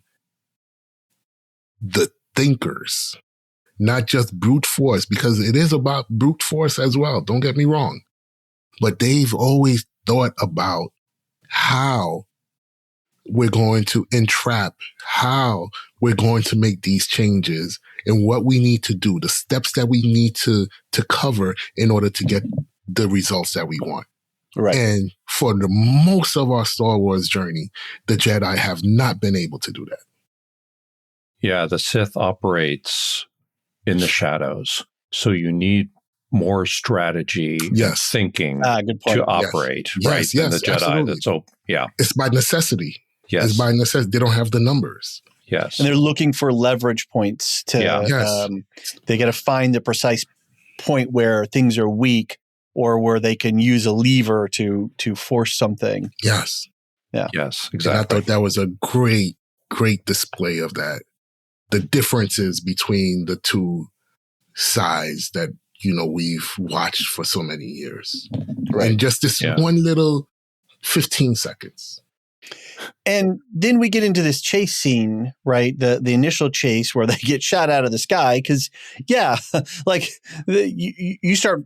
the thinkers, not just brute force, because it is about brute force as well. Don't get me wrong. But they've always thought about how we're going to entrap, how we're going to make these changes, and what we need to do, the steps that we need to cover in order to get the results that we want. Right. And for the most of our Star Wars journey, the Jedi have not been able to do that. Yeah, the Sith operates in the shadows. So you need more strategy thinking good point. to operate, yes. right? Yes, than the Jedi. absolutely. So, yeah. It's by necessity. Yes. It's by necessity. They don't have the numbers. Yes. And they're looking for leverage points to, they got to find the precise point where things are weak or where they can use a lever to force something. Yes. Yeah. Yes, exactly. And I thought that was a great display of that. The differences between the two sides that, we've watched for so many years. Right. And just this one little 15 seconds. And then we get into this chase scene, right? The initial chase where they get shot out of the sky. Because, you start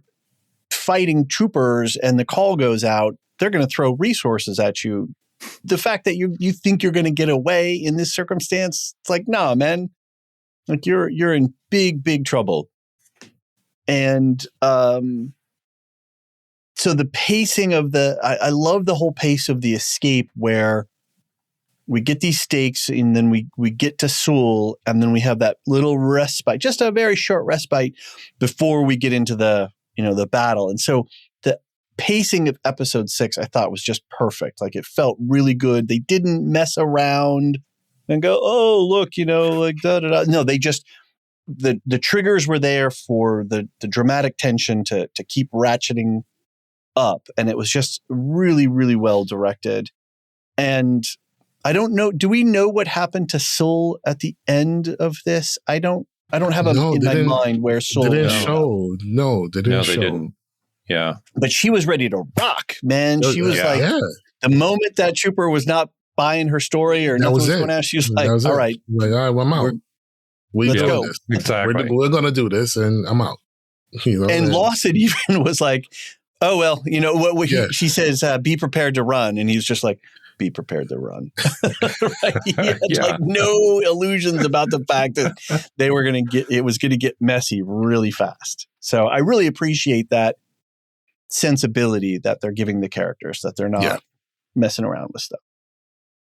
fighting troopers and the call goes out, they're going to throw resources at you. The fact that you think you're going to get away in this circumstance, it's like, nah, man. Like you're in big, big trouble. And so the pacing of I love the whole pace of the escape where we get these stakes and then we get to Seoul and then we have that little respite, just a very short respite before we get into the battle. And so the pacing of episode 6, I thought was just perfect. Like it felt really good. They didn't mess around and go, oh, look, da, da, da. No, they just, the triggers were there for the dramatic tension to keep ratcheting up. And it was just really, really well directed. And I don't know. Do we know what happened to Seoul at the end of this? I don't have in my mind where Seoul. They didn't show. No, they didn't show. They didn't. Yeah. But she was ready to rock, man. She was the moment that trooper was not buying her story or nothing was going on, she was like, all right. Like, all right, well, I'm out. Let's go. This. Exactly. We're going to do this and I'm out. And Lawson even was like, oh, well, she says, be prepared to run. And he's just like, be prepared to run. Right? He had like no illusions about the fact that it was going to get messy really fast. So I really appreciate that sensibility that they're giving the characters, that they're not messing around with stuff.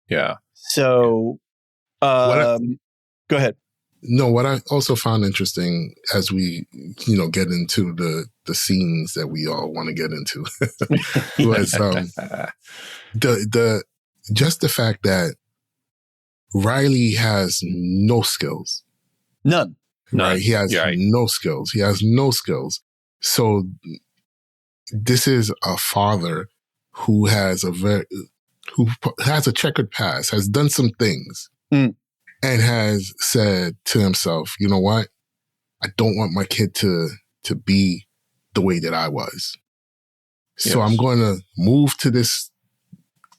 Yeah. So go ahead. No, what I also found interesting as we, get into the scenes that we all want to get into was just the fact that Riley has no skills. None. Right? He has no skills. So this is a father who has a checkered past, has done some things, and has said to himself, you know what? I don't want my kid to be the way that I was. So I'm going to move to this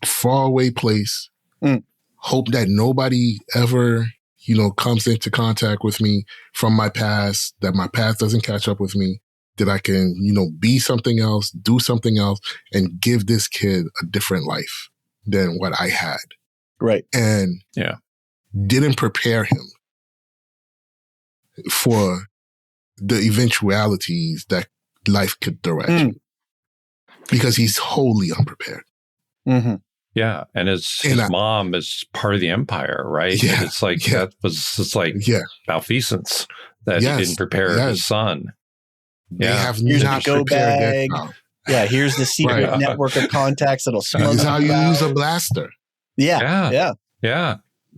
faraway place, hope that nobody ever, comes into contact with me from my past, that my past doesn't catch up with me, that I can, be something else, do something else, and give this kid a different life than what I had. Right. And didn't prepare him for the eventualities that life could throw at you. Because he's wholly unprepared. Mm-hmm. Yeah. And his mom is part of the Empire, right? Yeah. And it's like, that was just like malfeasance that he didn't prepare his son. They have not prepared that. Yeah, here's the secret network of contacts that'll smuggle. This is how you use a blaster. Yeah.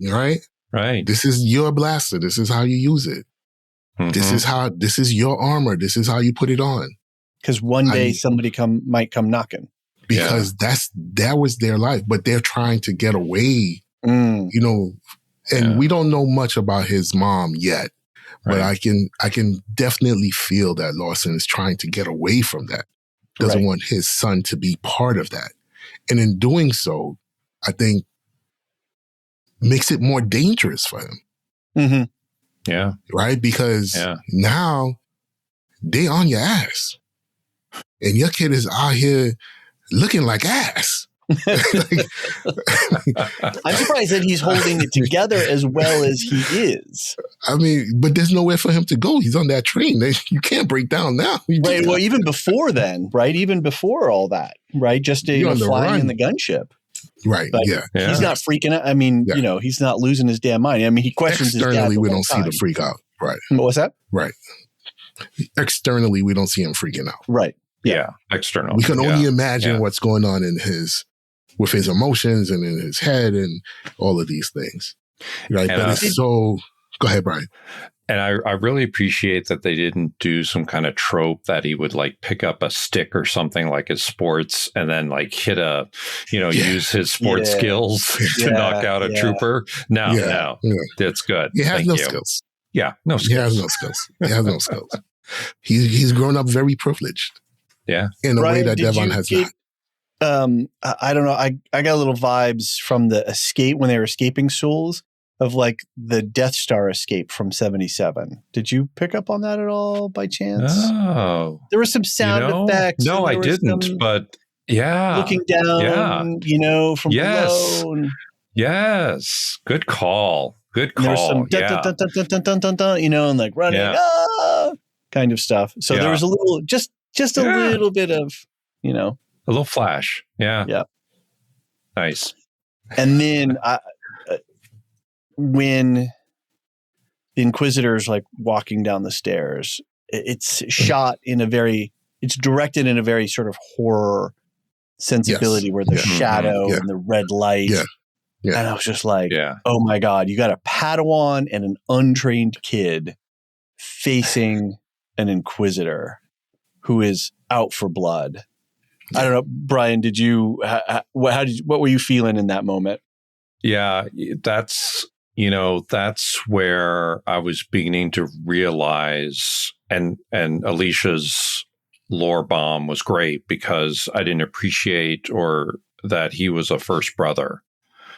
Right? Right. This is your blaster. This is how you use it. Mm-hmm. This is your armor. This is how you put it on. Because one day somebody might come knocking. Because that was their life, but they're trying to get away, and we don't know much about his mom yet, but I can definitely feel that Lawson is trying to get away from that. Doesn't want his son to be part of that. And in doing so, I think makes it more dangerous for him. Mm-hmm. Yeah. Right? Because now they on your ass. And your kid is out here looking like ass. I'm surprised that he's holding it together as well as he is. I mean, but there's nowhere for him to go. He's on that train. You can't break down now. Right. Well, even before then, right? Even before all that, right? Just flying in the gunship. Right. But he's not freaking out. I mean, he's not losing his damn mind. I mean, he questions his dad. Externally, we don't see the freak out. Right. What's that? Right. Externally, we don't see him freaking out. Right. Yeah. External. We can only imagine what's going on with his emotions and in his head and all of these things. Right. And but it's so, go ahead, Bryan. And I really appreciate that they didn't do some kind of trope that he would like pick up a stick or something like his sports and then like hit use his sports skills to knock out a trooper. No, that's good. He has no skills. Yeah, no skills. He has no skills. He has no skills. He's grown up very privileged. Yeah. In a way that Devon has not. I don't know. I got little vibes from the escape when they were escaping Souls of like the Death Star escape from 77. Did you pick up on that at all by chance? Oh. There was some sound effects. No, I didn't, but yeah. Looking down, from below. Yes. Good call. Good call. There's some and like running, kind of stuff. So there was a little, just a little bit of, a little flash. Yeah. Yeah. Nice. And then when the Inquisitor's like walking down the stairs, it's shot it's directed in a very sort of horror sensibility where the shadow and the red light. Yeah. Yeah. And I was just like, oh my God, you got a Padawan and an untrained kid facing an Inquisitor who is out for blood. I don't know, Bryan, did you, what were you feeling in that moment? Yeah, that's where I was beginning to realize, and Alicia's lore bomb was great because I didn't appreciate that he was a first brother.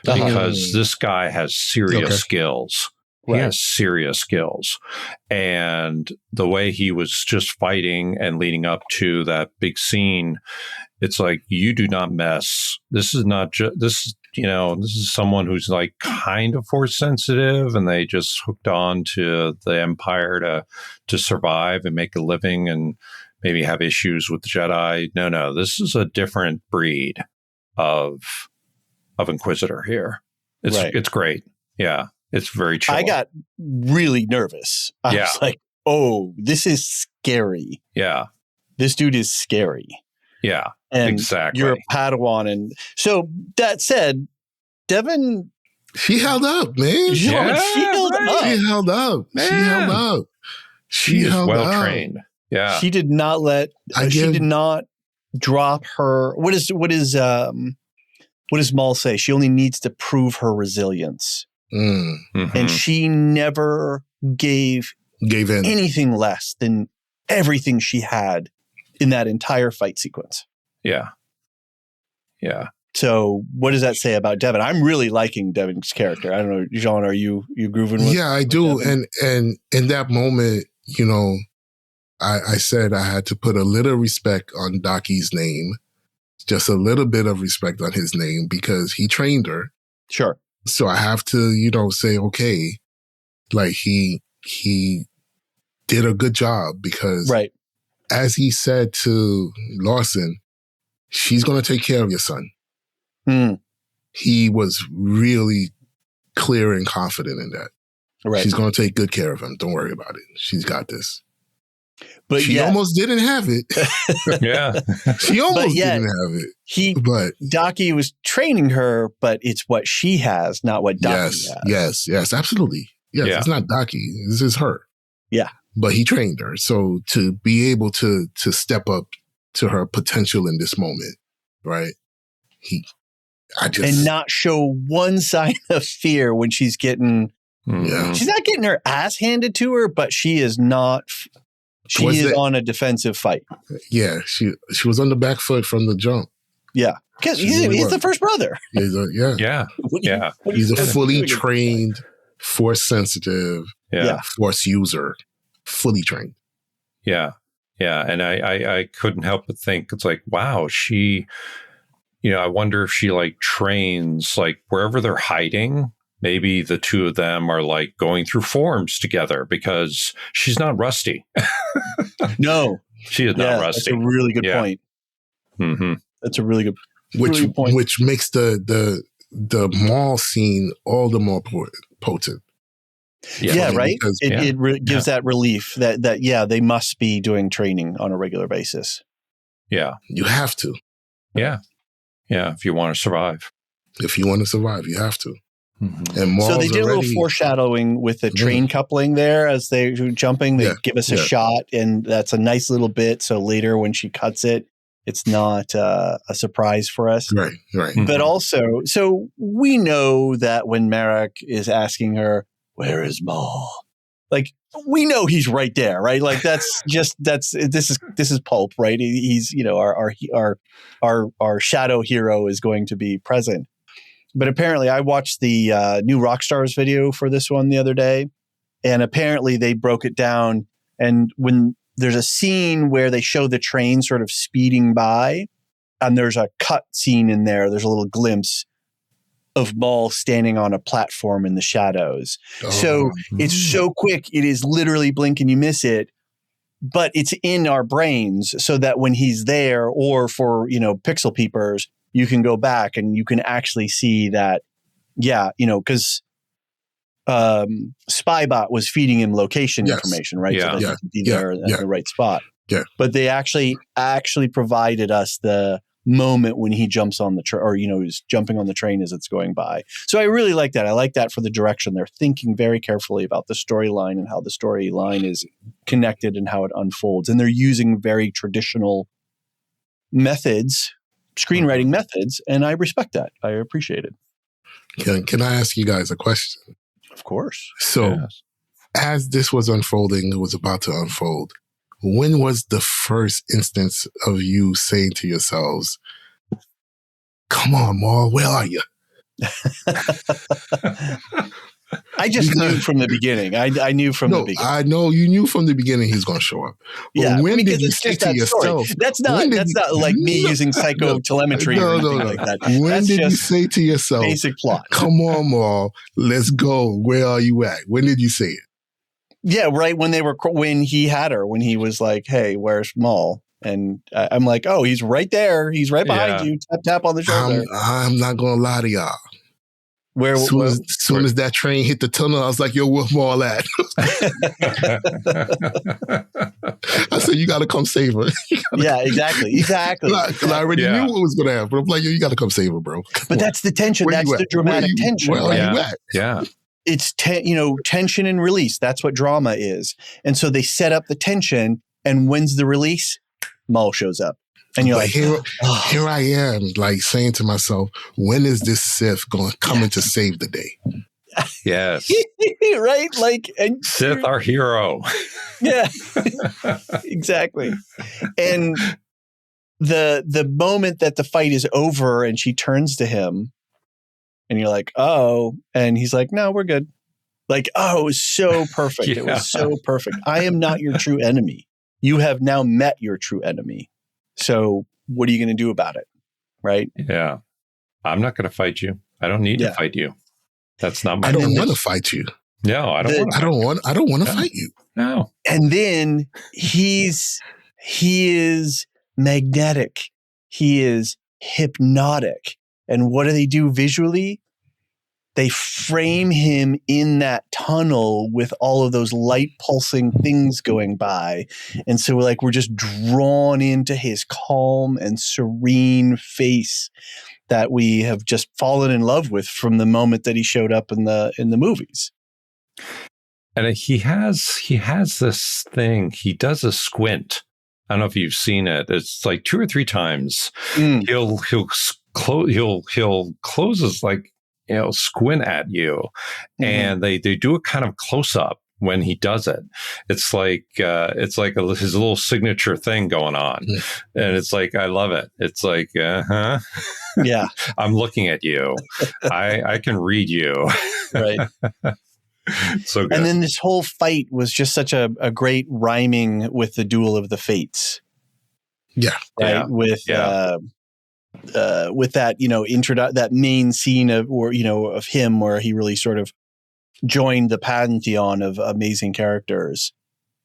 Because this guy has serious skills. He has serious skills. And the way he was just fighting and leading up to that big scene, it's like, you do not mess. This is not just, this is someone who's like kind of force sensitive and they just hooked on to the Empire to survive and make a living and maybe have issues with the Jedi. No, this is a different breed of Inquisitor here. It's great. Yeah. It's very chill. I got really nervous. I was like, oh, this is scary. Yeah. This dude is scary. Yeah. And exactly. You're a Padawan. And so that said, Devon. She held up, man. She held up. She held up. Man. She held up. She is well trained. Yeah. She did not she did not drop her. What does Maul say? She only needs to prove her resilience. Mm-hmm. And she never gave in anything less than everything she had in that entire fight sequence. Yeah. Yeah. So what does that say about Devon? I'm really liking Devon's character. I don't know, Jean, are you grooving with? Yeah, I do. Devon? And in that moment, I said I had to put a little respect on Daki's name. Just a little bit of respect on his name because he trained her. Sure. So I have to, say, okay, like he did a good job because as he said to Lawson, she's going to take care of your son. Mm. He was really clear and confident in that. Right. She's going to take good care of him. Don't worry about it. She's got this. But she almost didn't have it. Yeah. She almost didn't have it. But Daki was training her, but it's what she has, not what Daki has. Yes, absolutely. Yes, It's not Daki. This is her. Yeah. But he trained her. So to be able to step up to her potential in this moment, right? And not show one sign of fear when she's getting, she's not getting her ass handed to her, but she is not. She is on a defensive fight. Yeah, she was on the back foot from the jump. Yeah, because he's the first brother. Yeah. He's a fully trained, force sensitive, force user, fully trained. Yeah, and I couldn't help but think it's like, wow, she, I wonder if she like trains like wherever they're hiding. Maybe the two of them are like going through forms together because she's not rusty. No, she is not rusty. That's a really good point. Mm-hmm. That's a really good point. Which makes the Maul scene all the more potent Yeah, right. It gives that relief that they must be doing training on a regular basis. Yeah, you have to. Yeah, if you want to survive. If you want to survive, you have to. Mm-hmm. And so they did a little foreshadowing with the train coupling there as they were jumping. They give us a shot, and that's a nice little bit. So later when she cuts it, it's not a surprise for us. Right. But also, so we know that when Marrok is asking her, where is Maul? Like, we know he's right there, right? Like, this is pulp, right? He's, our shadow hero is going to be present. But apparently I watched the new Rockstars video for this one the other day, and apparently they broke it down. And when there's a scene where they show the train sort of speeding by, and there's a cut scene in there, there's a little glimpse of Maul standing on a platform in the shadows. So it's so quick. It is literally blink and you miss it, but it's in our brains so that when he's there, or for, pixel peepers, you can go back and you can actually see that, because Spybot was feeding him location information, right? Yeah. So that he could be there at the right spot. Yeah. But they actually provided us the moment when he jumps on the train, or he's jumping on the train as it's going by. So I really like that. I like that for the direction. They're thinking very carefully about the storyline and how the storyline is connected and how it unfolds. And they're using very traditional methods, screenwriting methods, and I respect that. I appreciate it. Can I ask you guys a question? Of course. So as this was unfolding, it was about to unfold, when was the first instance of you saying to yourselves, come on, Maul, where are you? I just knew from the beginning. I knew from the beginning. I know you knew from the beginning he's going to show up. But when did you say to yourself? That's not like me using psychotelemetry or anything like that. When did you say to yourself, basic plot? Come on, Maul, let's go. Where are you at? When did you say it? Yeah, right when he had her, when he was like, hey, where's Maul? And I'm like, oh, he's right there. He's right behind you. Tap, tap on the shoulder. I'm not going to lie to y'all. As soon as that train hit the tunnel, I was like, yo, where Maul at? I said, you got to come save her. Exactly. Because I already knew what was going to happen. But I'm like, yo, you got to come save her, bro. But that's the tension. That's the dramatic tension. Where are you at? Yeah. It's tension and release. That's what drama is. And so they set up the tension, and when's the release? Maul shows up. And you're like, here I am, like saying to myself, when is this Sith going to come in to save the day? Yes. Right? Like, and Sith, our hero. Yeah, exactly. And the moment that the fight is over and she turns to him, and you're like, oh, and he's like, no, we're good. Like, oh, it was so perfect. It was so perfect. I am not your true enemy. You have now met your true enemy. So what are you going to do about it? Right? Yeah. I'm not going to fight you. I don't need to fight you. That's not my I don't want to fight you. No, I don't want to fight you. No. And then he is magnetic. He is hypnotic. And what do they do visually? They frame him in that tunnel with all of those light pulsing things going by. And so we're just drawn into his calm and serene face that we have just fallen in love with from the moment that he showed up in the movies. And he has this thing. He does a squint. I don't know if you've seen it. It's like 2 or 3 times. He'll close his squint at you, and they do a kind of close up when he does it. It's like his little signature thing going on, and it's like, I love it. It's like, yeah, I'm looking at you. I can read you, right? So good. And then this whole fight was just such a great rhyming with the Duel of the Fates. Yeah, right. Yeah. With that, that main scene of him where he really sort of joined the pantheon of amazing characters.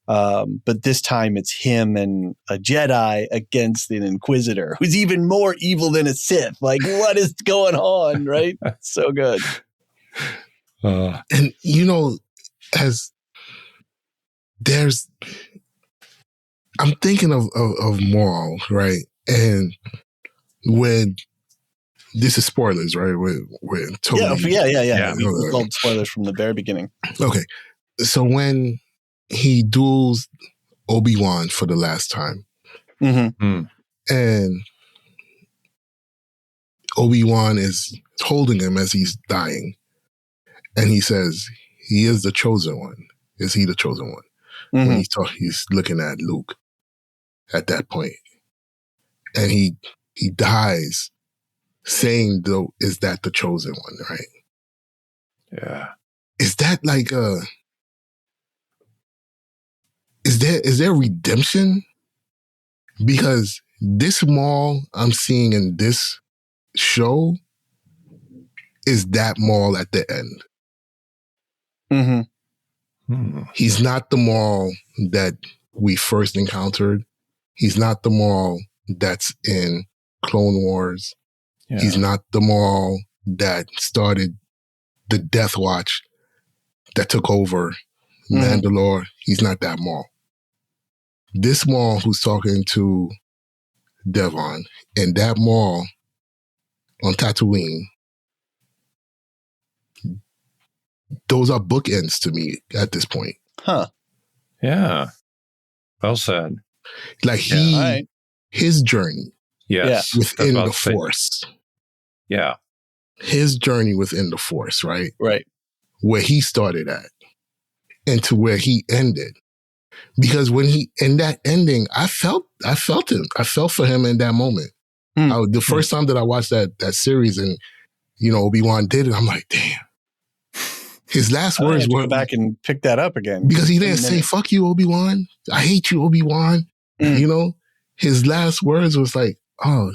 But this time it's him and a Jedi against an Inquisitor who's even more evil than a Sith. Like, what is going on? Right? So good. And I'm thinking of Maul, right? And when this is spoilers, right? We're totally yeah. We called spoilers from the very beginning. Okay, so when he duels Obi-Wan for the last time, and Obi-Wan is holding him as he's dying, and he says, "He is the chosen one. Is he the chosen one?" When he's looking at Luke at that point, and he dies saying, "Though, is that the chosen one?" Right? Yeah. Is that like is there redemption? Because this Maul I'm seeing in this show is that Maul at the end. He's not the Maul that we first encountered. He's not the Maul that's in Clone Wars. Yeah. He's not the Maul that started the Death Watch that took over Mandalore. He's not that Maul. This Maul who's talking to Devon and that Maul on Tatooine, those are bookends to me at this point. Huh. Yeah. Well said. Like his journey. Yes. Within the Force. Yeah. His journey within the Force, right? Right. Where he started at and to where he ended. Because when in that ending, I felt him. I felt for him in that moment. The first time that I watched that series and, Obi-Wan did it, I'm like, damn. His last words were... go back and pick that up again. Because he didn't say, fuck you, Obi-Wan. I hate you, Obi-Wan. His last words was like, oh,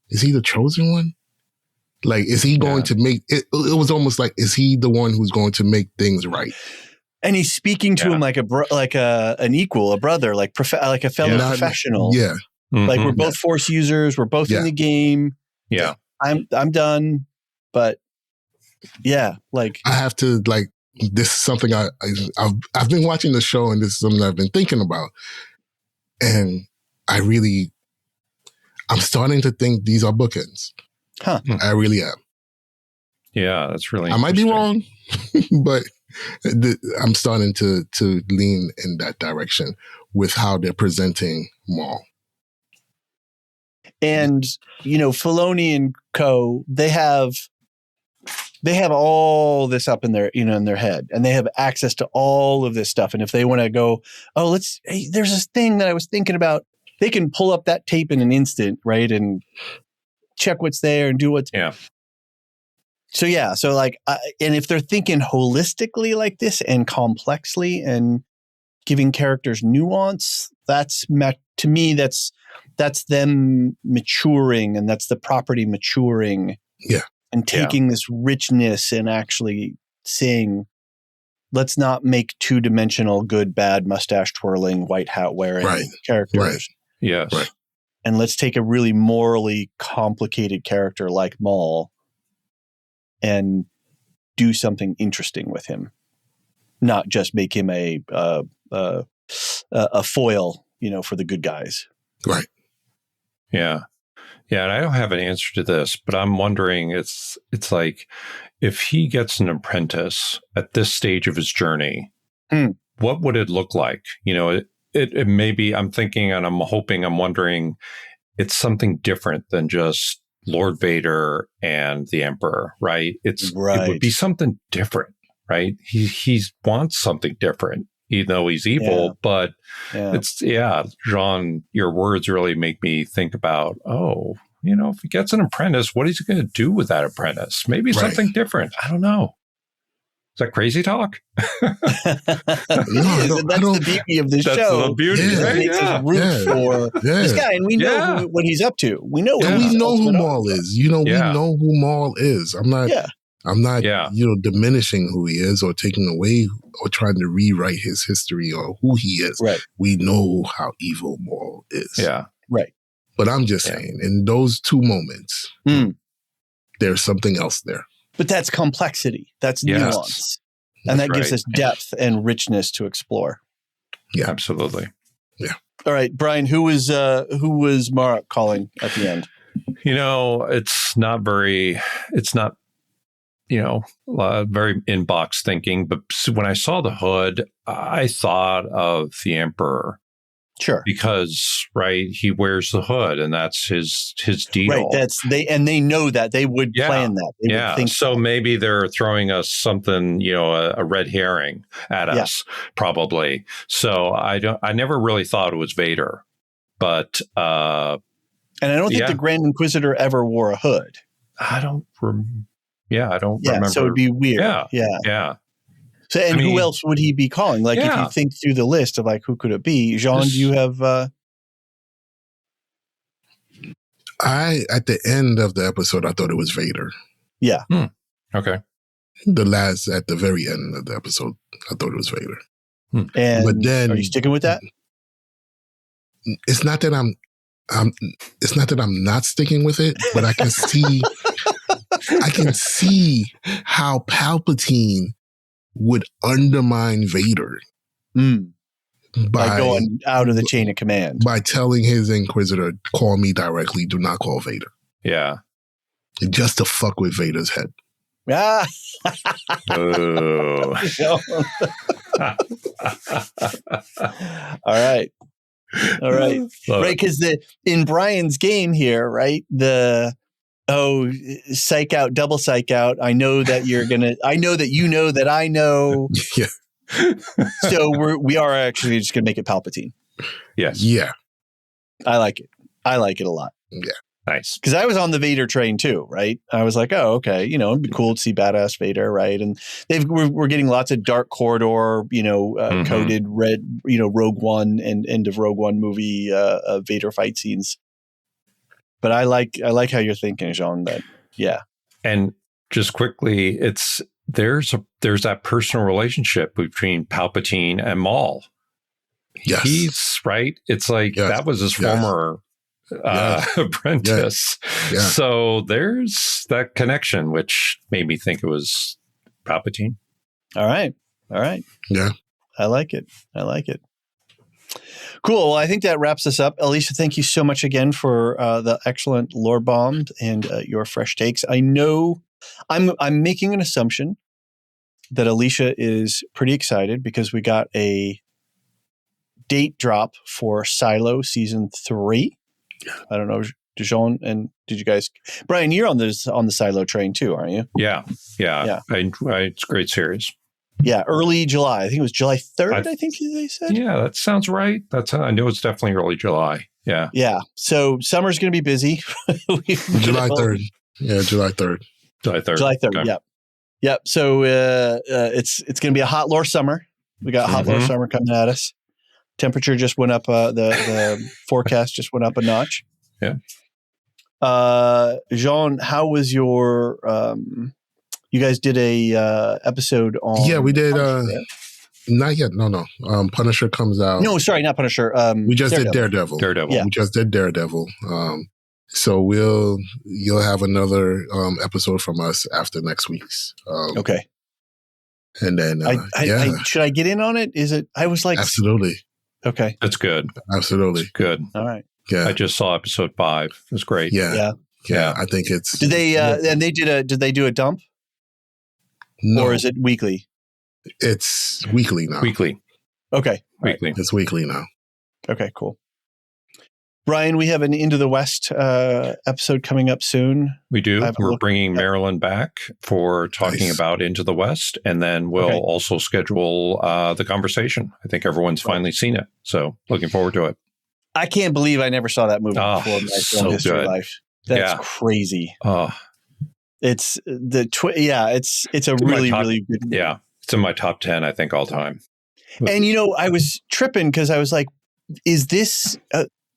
is he the chosen one? Like, is he going to make... It was almost like, is he the one who's going to make things right? And he's speaking to him like an equal, a brother, like a fellow professional. Yeah. Like we're both Force users. We're both in the game. Yeah. I'm done. But yeah, like I have to this is something I've been watching the show and this is something I've been thinking about. And I'm starting to think these are bookends. Huh. I really am. Yeah, that's really I might be wrong, but I'm starting to lean in that direction with how they're presenting Maul. And, Filoni and co, they have all this up in their, in their head, and they have access to all of this stuff. And if they want to go, there's this thing that I was thinking about, they can pull up that tape in an instant, right? And check what's there and do what's... Yeah. So and if they're thinking holistically like this and complexly and giving characters nuance, to me, that's them maturing, and that's the property maturing. Yeah. And taking this richness and actually saying, let's not make two-dimensional good, bad, mustache twirling, white hat wearing characters. Right. Yes. Right. And let's take a really morally complicated character like Maul and do something interesting with him, not just make him a foil, for the good guys. Right. Yeah. Yeah. And I don't have an answer to this, but I'm wondering, it's like, if he gets an apprentice at this stage of his journey, what would it look like? It may be, I'm thinking and I'm hoping, I'm wondering, it's something different than just Lord Vader and the Emperor, right? It would be something different, right? He wants something different, even though he's evil. But it's Jean, your words really make me think about, if he gets an apprentice, what is he going to do with that apprentice? Maybe something different. I don't know. Is that crazy talk? That's the beauty of the show. That's the beauty, right? It makes us root for this guy, and we know what he's up to. We know, we know who Maul is. We know who Maul is. I'm not, diminishing who he is or taking away or trying to rewrite his history or who he is. Right. We know how evil Maul is. Yeah. Right. But I'm just saying, in those two moments, there's something else there. But that's complexity. That's nuance. And that gives us depth and richness to explore. Yeah, absolutely. Yeah. All right, Bryan, who was Marrok calling at the end? It's not very inbox thinking, but when I saw the hood, I thought of the Emperor. Sure. Because, he wears the hood and that's his deal. Right. They know that. They would plan that. They would think so that. Maybe they're throwing us something, a red herring at us, probably. So I never really thought it was Vader. But and I don't think the Grand Inquisitor ever wore a hood. I don't remember. So it'd be weird. Yeah. So, who else would he be calling? Like, if you think through the list of who could it be? Jean, do you have? At the end of the episode, I thought it was Vader. Yeah. Okay. At the very end of the episode, I thought it was Vader. And but then, are you sticking with that? It's not that I'm not sticking with it, but I can see how Palpatine would undermine Vader by going out of the chain of command, by telling his Inquisitor, "Call me directly. Do not call Vader." Yeah, just to fuck with Vader's head. Ah. All right. Right, because in Bryan's game here, right, psych out, double psych out. I know that I know that you know that I know. Yeah. So we are actually just going to make it Palpatine. Yes. Yeah. I like it. I like it a lot. Yeah. Nice. Because I was on the Vader train too, right? I was like, oh, okay, it'd be cool to see badass Vader, right? And we're getting lots of Dark Corridor, coded red, Rogue One and end of Rogue One movie Vader fight scenes. But I like how you're thinking, Jean. That and just quickly, there's that personal relationship between Palpatine and Maul. Yes, he's right. It's like that was his former apprentice. Yeah. So there's that connection, which made me think it was Palpatine. All right. Yeah, I like it. Cool. Well, I think that wraps us up. Elysia, thank you so much again for the excellent lore bomb and your fresh takes. I know I'm making an assumption that Elysia is pretty excited because we got a date drop for Silo season 3. I don't know, Dijon, and did you guys? Bryan, you're on the Silo train too, aren't you? Yeah. It's a great series. Yeah, early July. I think it was July 3rd, I think they said. Yeah, that sounds right. I know it's definitely early July. Yeah. Yeah. So summer's going to be busy. July 3rd. Yeah, July 3rd. July 3rd. July 3rd. Okay. Yep. So it's going to be a hot lore summer. We got hot lore summer coming at us. Temperature just went up. The forecast just went up a notch. Yeah. Jean, how was your? You guys did a episode on. Yeah, we did. Not yet. No. Punisher comes out. No, sorry, not Punisher. We just did Daredevil. Yeah. We just did Daredevil. So you'll have another episode from us after next week's. Okay. And then should I get in on it? Is it? I was like, absolutely. Okay. That's good. Absolutely. It's good. All right. Yeah. I just saw episode 5. It was great. Yeah. I think it's. Did they? And they did they do a dump? No. Or is it weekly? It's weekly now. Weekly. Okay. Weekly. It's weekly now. Okay, cool. Bryan, we have an Into the West episode coming up soon. We do. We're bringing Marilyn back for talking about Into the West, and then we'll also schedule the conversation. I think everyone's finally seen it, so looking forward to it. I can't believe I never saw that movie before in my film history of life. That's crazy. It's it's a really really good movie. Yeah, it's in my top 10, I think, all time. And I was tripping because I was like, is this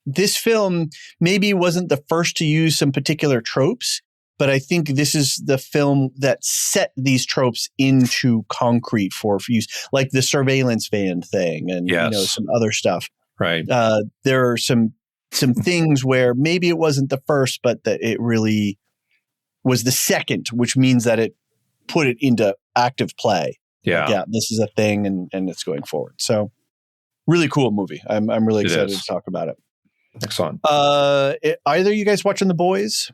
this film maybe wasn't the first to use some particular tropes, but I think this is the film that set these tropes into concrete for use, like the surveillance van thing and some other stuff. Right. There are some things where maybe it wasn't the first, but that it really was the second, which means that it put it into active play. Yeah. Like, this is a thing and it's going forward. So really cool movie. I'm really excited to talk about it. Excellent. Either you guys watching The Boys?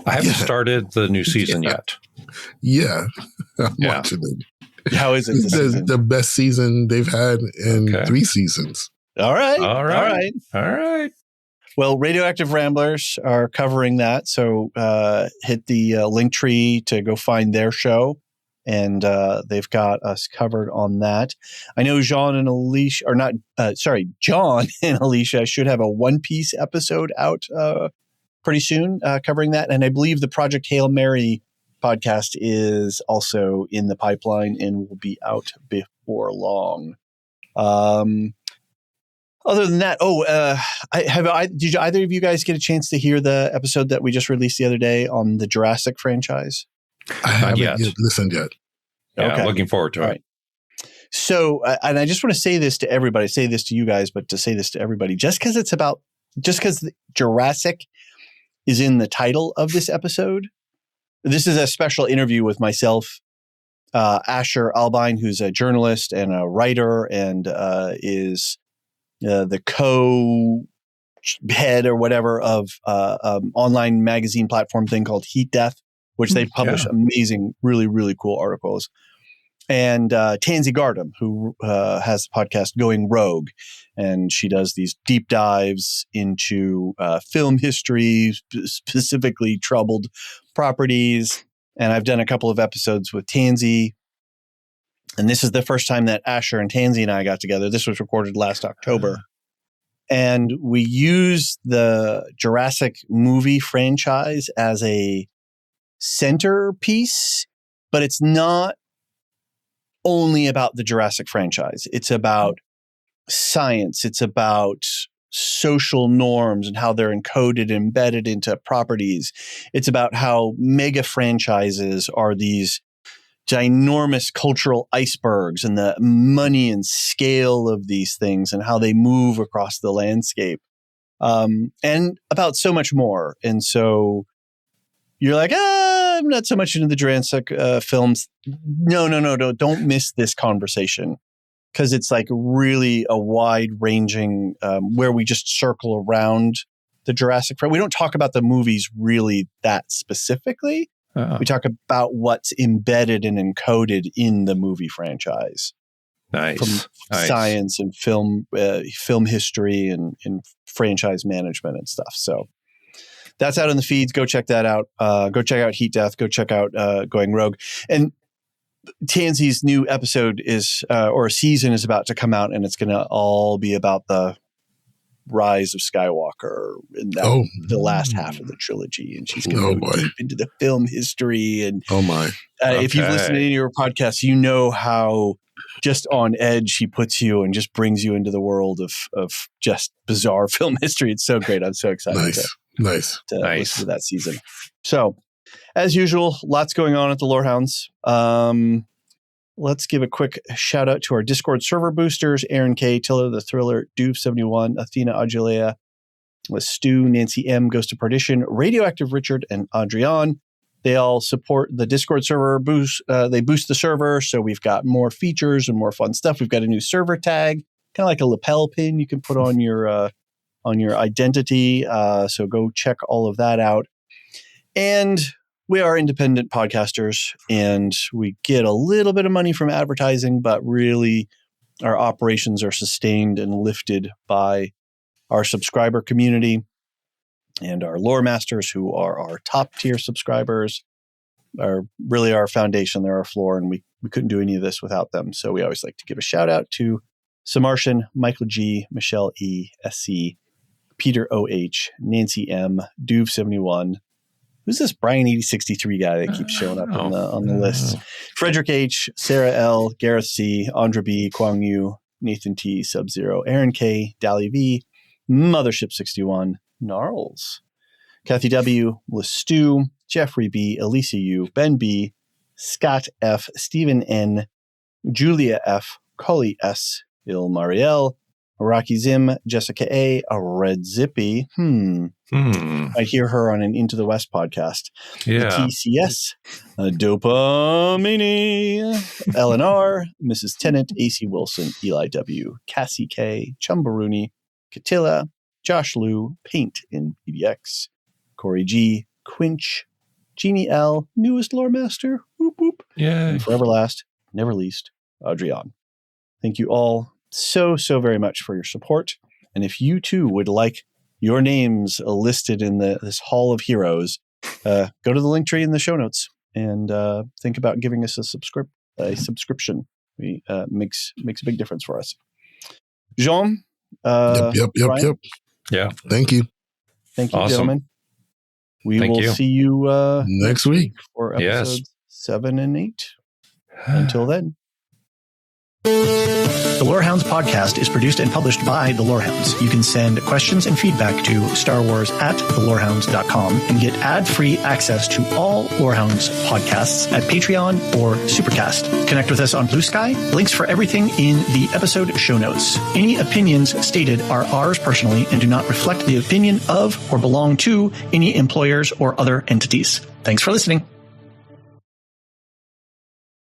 I haven't started the new season yet. Yeah. I'm watching it. How is it this season? The best season they've had in 3 seasons. All right. Well, Radioactive Ramblers are covering that. So hit the link tree to go find their show. And they've got us covered on that. I know John and Elysia should have a One Piece episode out pretty soon covering that. And I believe the Project Hail Mary podcast is also in the pipeline and will be out before long. Other than that, did either of you guys get a chance to hear the episode that we just released the other day on the Jurassic franchise? I haven't yet listened yet. Yeah, okay. Looking forward to it. Right. So, and I just want to say this to everybody, say this to you guys, but to say this to everybody, just because Jurassic is in the title of this episode, this is a special interview with myself, Asher Albine, who's a journalist and a writer and is the co-head or whatever of online magazine platform thing called Heat Death, which they publish amazing, really, really cool articles. And Tansy Gardam, who has the podcast Going Rogue, and she does these deep dives into film history, specifically troubled properties. And I've done a couple of episodes with Tansy. And this is the first time that Asher and Tansy and I got together. This was recorded last October. And we used the Jurassic movie franchise as a centerpiece, but it's not only about the Jurassic franchise. It's about science. It's about social norms and how they're encoded, embedded into properties. It's about how mega franchises are these ginormous cultural icebergs and the money and scale of these things and how they move across the landscape, and about so much more. And so you're like, I'm not so much into the Jurassic films. No, don't miss this conversation, because it's like really a wide-ranging where we just circle around the Jurassic. We don't talk about the movies really that specifically. We talk about what's embedded and encoded in the movie franchise. Nice. From science and film history and franchise management and stuff. So that's out in the feeds. Go check that out. Go check out Heat Death. Go check out Going Rogue. And Tansy's new episode or season is about to come out, and it's going to all be about the rise of Skywalker in the last half of the trilogy. And she's going to go deep into the film history. And if you've listened to any of your podcasts, you know how just on edge she puts you and just brings you into the world of just bizarre film history. It's so great. I'm so excited to listen to that season. So as usual, lots going on at the Lorehounds. Let's give a quick shout out to our Discord server boosters: Aaron K, Tiller the Thriller, Doof71, Athena Aguilea, Stu, Nancy M, Ghost of Perdition, Radioactive Richard, and Adrian. They all support the Discord server boost. They boost the server, so we've got more features and more fun stuff. We've got a new server tag, kind of like a lapel pin you can put on your identity. So go check all of that out. And we are independent podcasters, and we get a little bit of money from advertising, but really our operations are sustained and lifted by our subscriber community and our lore masters, who are our top tier subscribers, are really our foundation. They're our floor, and we couldn't do any of this without them. So we always like to give a shout out to Samartian, Michael G, Michelle E, SC, Peter OH, Nancy M, Duve71. Who's this Bryan 8063 guy that keeps showing up on the list? Frederick H, Sarah L, Gareth C, Andra B, Kwang Yu, Nathan T, Sub-Zero, Aaron K, Dali V, Mothership 61, Gnarls, Kathy W, Lestu, Jeffrey B, Elysia U, Ben B, Scott F, Stephen N, Julia F, Cully S, Il Mariel, Rocky Zim, Jessica A, Red Zippy. I hear her on an Into the West podcast. Yeah. TCS, Dopamini, LNR, Mrs. Tennant, AC Wilson, Eli W, Cassie K, Chumbaruni, Catilla, Josh Liu, Paint in PDX, Corey G, Quinch, Jeannie L, newest lore master, whoop whoop, and forever last, never least, Adrian. Thank you all so very much for your support. And if you too would like your names listed in this Hall of Heroes, go to the link tree in the show notes and think about giving us a subscription. We makes a big difference for us. Jean. Yep. Yeah. Thank you. Thank you, awesome. gentlemen. We will see you next week for episodes 7 and 8. Until then. The Lorehounds podcast is produced and published by the Lorehounds. You can send questions and feedback to starwars@thelorehounds.com and get ad-free access to all Lorehounds podcasts at Patreon or Supercast. Connect with us on Blue Sky. Links for everything in the episode show notes. Any opinions stated are ours personally and do not reflect the opinion of or belong to any employers or other entities. Thanks for listening.